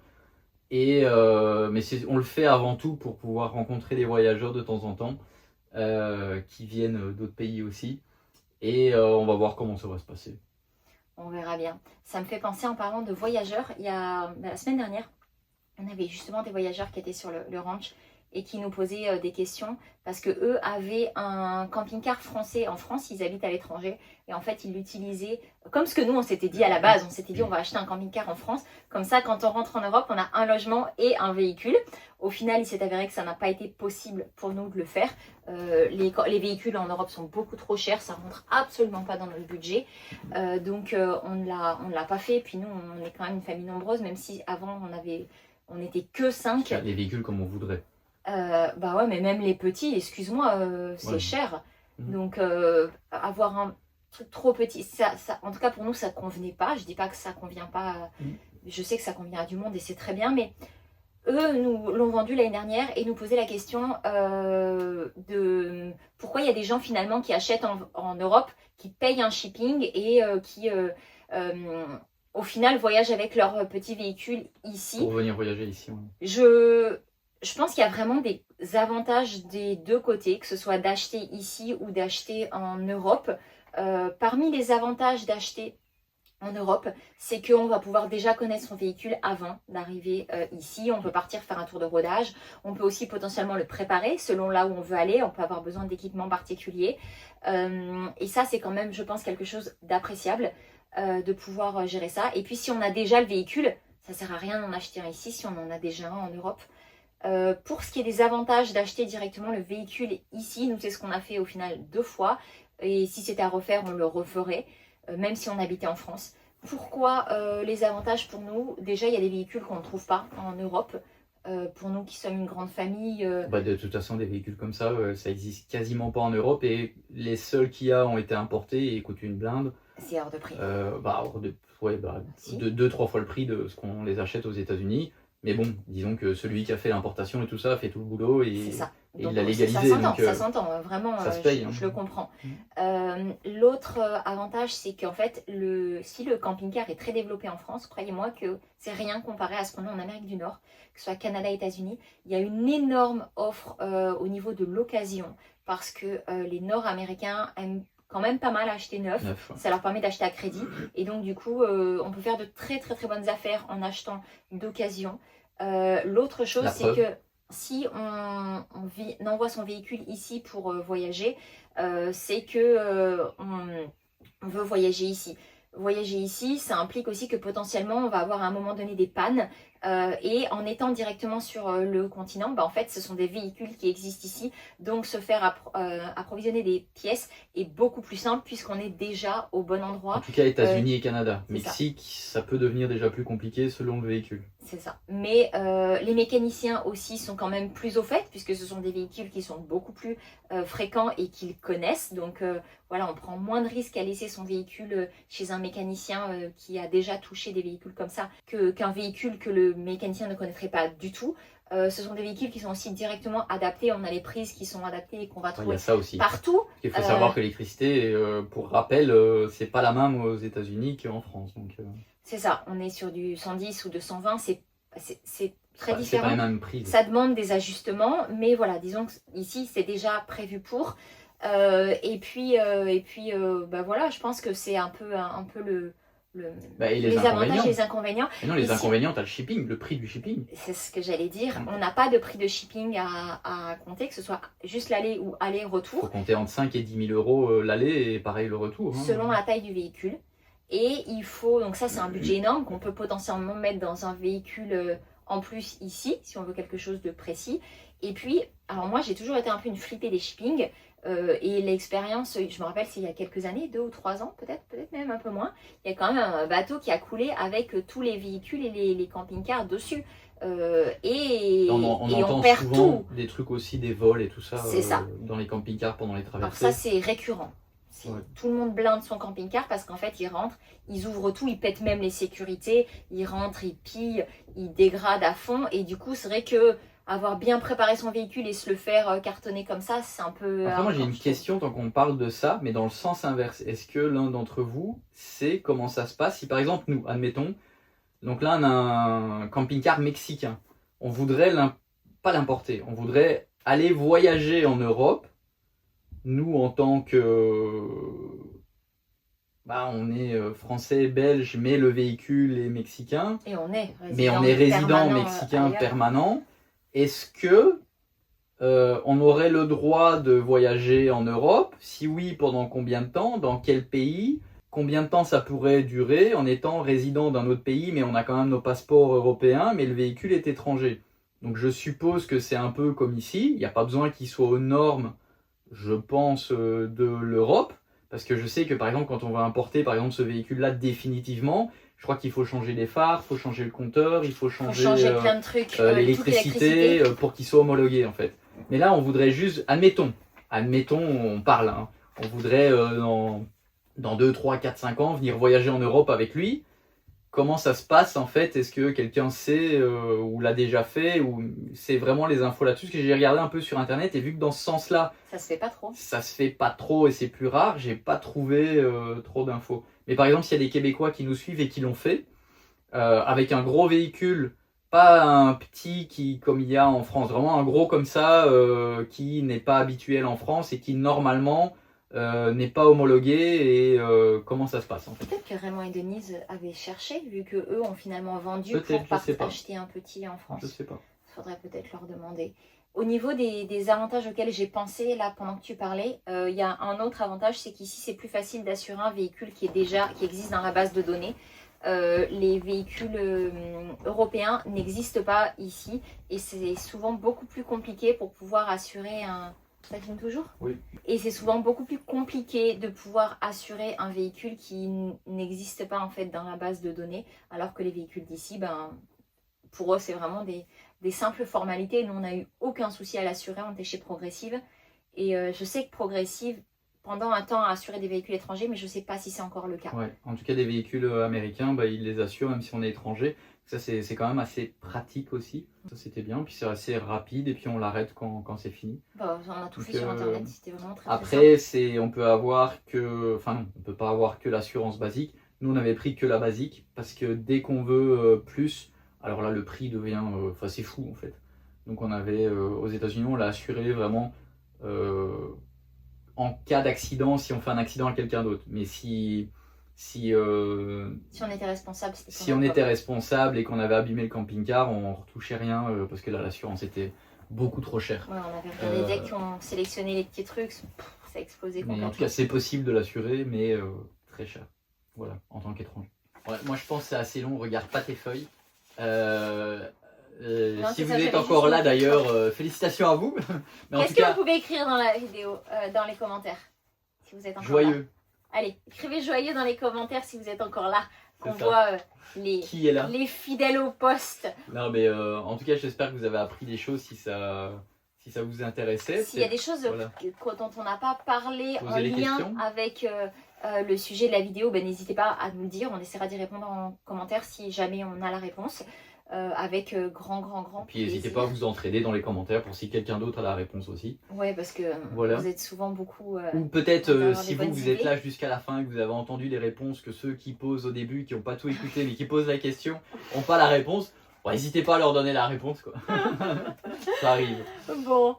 Mais on le fait avant tout pour pouvoir rencontrer des voyageurs de temps en temps qui viennent d'autres pays aussi. Et on va voir comment ça va se passer. On verra bien. Ça me fait penser, en parlant de voyageurs, la semaine dernière, on avait justement des voyageurs qui étaient sur le ranch et qui nous posaient des questions parce que eux avaient un camping-car français en France, ils habitent à l'étranger et en fait ils l'utilisaient comme ce que nous on s'était dit à la base, on s'était dit on va acheter un camping-car en France, comme ça quand on rentre en Europe on a un logement et un véhicule. Au final il s'est avéré que ça n'a pas été possible pour nous de le faire, les véhicules en Europe sont beaucoup trop chers, ça rentre absolument pas dans notre budget, donc on ne l'a pas fait. Puis nous on est quand même une famille nombreuse, même si avant on était que 5. Les véhicules comme on voudrait. Bah ouais, mais même les petits, excuse-moi, c'est cher. Donc avoir un truc trop petit, en tout cas pour nous ça convenait pas. Je dis pas que ça convient pas, je sais que ça convient à du monde et c'est très bien, mais eux nous l'ont vendu l'année dernière et nous posaient la question de pourquoi il y a des gens finalement qui achètent en Europe, qui payent un shipping et qui au final voyagent avec leur petit véhicule ici. Pour venir voyager ici. Ouais. Je pense qu'il y a vraiment des avantages des deux côtés, que ce soit d'acheter ici ou d'acheter en Europe. Parmi les avantages d'acheter en Europe, c'est qu'on va pouvoir déjà connaître son véhicule avant d'arriver ici. On peut partir faire un tour de rodage. On peut aussi potentiellement le préparer selon là où on veut aller. On peut avoir besoin d'équipements particuliers. Et ça, c'est quand même, je pense, quelque chose d'appréciable de pouvoir gérer ça. Et puis, si on a déjà le véhicule, ça ne sert à rien d'en acheter un ici si on en a déjà un en Europe. Pour ce qui est des avantages d'acheter directement le véhicule ici, nous c'est ce qu'on a fait au final 2 fois et si c'était à refaire on le referait même si on habitait en France. Pourquoi les avantages pour nous? Déjà il y a des véhicules qu'on ne trouve pas en Europe, pour nous qui sommes une grande famille. De toute façon des véhicules comme ça, ça existe quasiment pas en Europe et les seuls qu'il y a ont été importés et coûtent une blinde. C'est hors de prix. Hors de, ouais, si. 2-3 fois le prix de ce qu'on les achète aux États-Unis. Mais bon, disons que celui qui a fait l'importation et tout ça fait tout le boulot et il l'a légalisé. Ça s'entend, vraiment, ça se paye, je le comprends. L'autre avantage, c'est qu'en fait, si le camping-car est très développé en France, croyez-moi que c'est rien comparé à ce qu'on a en Amérique du Nord, que ce soit Canada, États-Unis. Il y a une énorme offre au niveau de l'occasion parce que les Nord-Américains aiment quand même pas mal acheter neuf. Ça leur permet d'acheter à crédit et donc du coup on peut faire de très très très bonnes affaires en achetant d'occasion. L'autre chose c'est que si on envoie son véhicule ici pour voyager, c'est que on veut voyager ici. Voyager ici, ça implique aussi que potentiellement on va avoir à un moment donné des pannes Et en étant directement sur le continent, en fait, ce sont des véhicules qui existent ici. Donc, se faire approvisionner des pièces est beaucoup plus simple puisqu'on est déjà au bon endroit. En tout cas, États-Unis et Canada. c'est Mexique, ça peut devenir déjà plus compliqué selon le véhicule. C'est ça. Mais les mécaniciens aussi sont quand même plus au fait puisque ce sont des véhicules qui sont beaucoup plus fréquents et qu'ils connaissent. Donc voilà, on prend moins de risques à laisser son véhicule chez un mécanicien qui a déjà touché des véhicules comme ça qu'un véhicule que le mécanicien ne connaîtrait pas du tout. Ce sont des véhicules qui sont aussi directement adaptés. On a les prises qui sont adaptées et qu'on va Il y trouver a ça aussi. partout. Il faut savoir que l'électricité, pour rappel, c'est pas la même aux États-Unis qu'en France. Donc, C'est ça, on est sur du 110 ou 220, c'est très c'est différent. pas les mêmes prises. Ça demande des ajustements, mais voilà, disons que ici c'est déjà prévu pour. Et puis voilà, je pense que c'est un peu Et les avantages et les inconvénients. Et non, les Ici- inconvénients, t'as le shipping, le prix du shipping. C'est ce que j'allais dire. On n'a pas de prix de shipping à compter, que ce soit juste l'aller ou Il faut aller-retour, compter entre 5 et 10 000 euros l'aller et pareil le retour. Hein. selon la taille du véhicule. Et il faut, donc ça c'est un budget énorme qu'on peut potentiellement mettre dans un véhicule en plus ici, si on veut quelque chose de précis. Et puis, alors moi j'ai toujours été un peu une flippée des shipping. Et l'expérience, je me rappelle, c'est il y a quelques années, 2 ou 3 ans, peut-être même un peu moins. Il y a quand même un bateau qui a coulé avec tous les véhicules et les camping-cars dessus. Et On entend perd souvent tout. des trucs aussi, des vols et tout ça, C'est ça. dans les camping-cars pendant les Alors traversées. ça, c'est récurrent. Ouais. Tout le monde blinde son camping-car parce qu'en fait, ils rentrent, ils ouvrent tout, ils pètent même les sécurités, ils rentrent, ils pillent, ils dégradent à fond. Et du coup, c'est vrai que avoir bien préparé son véhicule et se le faire cartonner comme ça, c'est un peu... Après, moi j'ai hardcore, une je trouve. question tant qu'on parle de ça, mais dans le sens inverse. Est-ce que l'un d'entre vous sait comment ça se passe si par exemple nous, admettons, donc là on a un camping-car mexicain, on voudrait pas l'importer, on voudrait aller voyager en Europe, nous en tant que... on est français, belge, mais le véhicule est mexicain, Et on est mais on est résident permanent, mexicain ailleurs. permanent. Est-ce que on aurait le droit de voyager en Europe? Si oui, pendant combien de temps? Dans quel pays? Combien de temps ça pourrait durer en étant résident d'un autre pays, mais on a quand même nos passeports européens, mais le véhicule est étranger? Donc je suppose que c'est un peu comme ici, il n'y a pas besoin qu'il soit aux normes, je pense, de l'Europe, parce que je sais que par exemple quand on va importer par exemple ce véhicule-là définitivement, je crois qu'il faut changer les phares, il faut changer le compteur, il faut Faut changer, changer plein de trucs, toute l'électricité pour qu'il soit homologué en fait. Mais là on voudrait juste, admettons, on parle, hein, on voudrait dans 2, 3, 4, 5 ans venir voyager en Europe avec lui. Comment ça se passe en fait? Est-ce que quelqu'un sait ou l'a déjà fait, ou c'est vraiment les infos là-dessus? Parce que j'ai regardé un peu sur internet et vu que dans ce sens-là, Ça se fait pas trop. ça se fait pas trop et c'est plus rare, j'ai pas trouvé trop d'infos. Mais par exemple, s'il y a des Québécois qui nous suivent et qui l'ont fait, avec un gros véhicule, pas un petit qui comme il y a en France, vraiment un gros comme ça, qui n'est pas habituel en France et qui normalement n'est pas homologué, et comment ça se passe en fait? Peut-être que Raymond et Denise avaient cherché, vu que eux ont finalement vendu Peut-être, pour je sais pas. acheter un petit en France. Je sais pas. Il faudrait peut-être leur demander. Au niveau des avantages auxquels j'ai pensé là pendant que tu parlais, il y a un autre avantage, c'est qu'ici c'est plus facile d'assurer un véhicule qui existe dans la base de données. Les véhicules européens n'existent pas ici et c'est souvent beaucoup plus compliqué pour pouvoir assurer un... Ça filme toujours? Oui. Et c'est souvent beaucoup plus compliqué de pouvoir assurer un véhicule qui n'existe pas en fait dans la base de données, alors que les véhicules d'ici, pour eux c'est vraiment des simples formalités. Nous on n'a eu aucun souci à l'assurer, on était chez Progressive et je sais que Progressive pendant un temps a assuré des véhicules étrangers, mais je ne sais pas si c'est encore le cas. Ouais. En tout cas, des véhicules américains, ils les assurent même si on est étranger. Ça, c'est quand même assez pratique aussi. Ça, c'était bien. Puis c'est assez rapide et puis on l'arrête quand c'est fini. On a tout Donc, fait sur internet, c'était vraiment très après, on peut avoir que... Enfin non, on peut pas avoir que l'assurance basique. Nous, on avait pris que la basique parce que dès qu'on veut plus, alors là, le prix devient... Enfin, c'est fou en fait. Donc on avait... aux États-Unis, on l'a assuré vraiment... en cas d'accident, si on fait un accident à quelqu'un d'autre. Mais si on était responsable, c'était si on était responsable et qu'on avait abîmé le camping-car, on retouchait rien parce que là l'assurance était beaucoup trop chère. Ouais, on avait regardé dès qu'on sélectionnait les petits trucs, ça a explosé Mais complètement. en tout cas, c'est possible de l'assurer, mais très cher. Voilà, en tant qu'étranger. Ouais, moi je pense que c'est assez long, regarde pas tes feuilles. Non, Si c'est vous ça, êtes j'avais encore juste là une d'ailleurs, félicitations à vous. Mais en Qu'est-ce tout que cas, vous pouvez écrire dans la vidéo, dans les commentaires, si vous êtes encore là? joyeux. Allez, écrivez joyeux dans les commentaires si vous êtes encore là. Qu'on C'est ça. voit Qui est là? les fidèles au poste. Non mais en tout cas j'espère que vous avez appris des choses si ça vous intéressait. S'il y a des choses Voilà. dont on n'a pas parlé Posez en les lien questions. avec le sujet de la vidéo, ben, n'hésitez pas à nous le dire. On essaiera d'y répondre en commentaire si jamais on a la réponse. Avec grand Puis n'hésitez pas à vous entraider dans les commentaires pour si quelqu'un d'autre a la réponse aussi. Ouais, parce que Voilà. vous êtes souvent beaucoup... Ou peut-être d'avoir si des bonnes vous êtes idées. là jusqu'à la fin, que vous avez entendu les réponses, que ceux qui posent au début, qui n'ont pas tout écouté mais qui posent la question, n'ont pas la réponse, bon, n'hésitez pas à leur donner la réponse quoi. Ça arrive. Bon,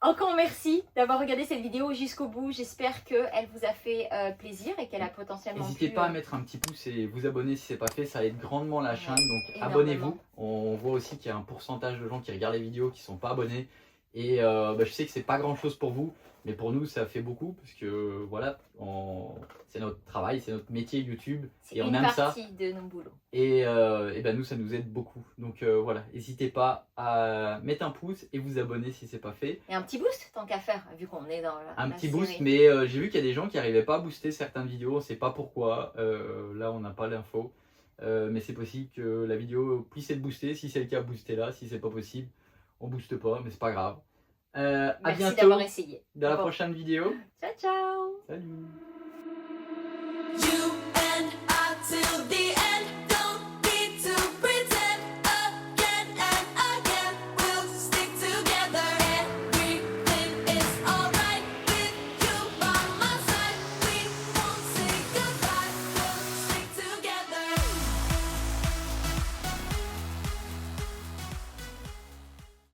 encore merci d'avoir regardé cette vidéo jusqu'au bout. J'espère qu'elle vous a fait plaisir et qu'elle a potentiellement N'hésitez pu, pas à mettre un petit pouce et vous abonner si ce n'est pas fait, ça aide grandement la chaîne, donc énormément. abonnez-vous. On voit aussi qu'il y a un pourcentage de gens qui regardent les vidéos qui ne sont pas abonnés. Et je sais que c'est pas grand chose pour vous, mais pour nous ça fait beaucoup parce que voilà, c'est notre travail, c'est notre métier YouTube C'est et on une aime ça. partie de nos boulots. Et ben nous ça nous aide beaucoup. Donc voilà, n'hésitez pas à mettre un pouce et vous abonner si c'est pas fait. Et un petit boost tant qu'à faire, vu qu'on est dans la Un petit série. boost, mais j'ai vu qu'il y a des gens qui n'arrivaient pas à booster certaines vidéos, on sait pas pourquoi. Là on n'a pas l'info. Mais c'est possible que la vidéo puisse être boostée. Si c'est le cas, boostez-la. Si c'est pas possible, on booste pas, mais c'est pas grave. À Merci bientôt d'avoir essayé. dans la Bon. prochaine vidéo. Ciao, ciao! Salut! You and I till the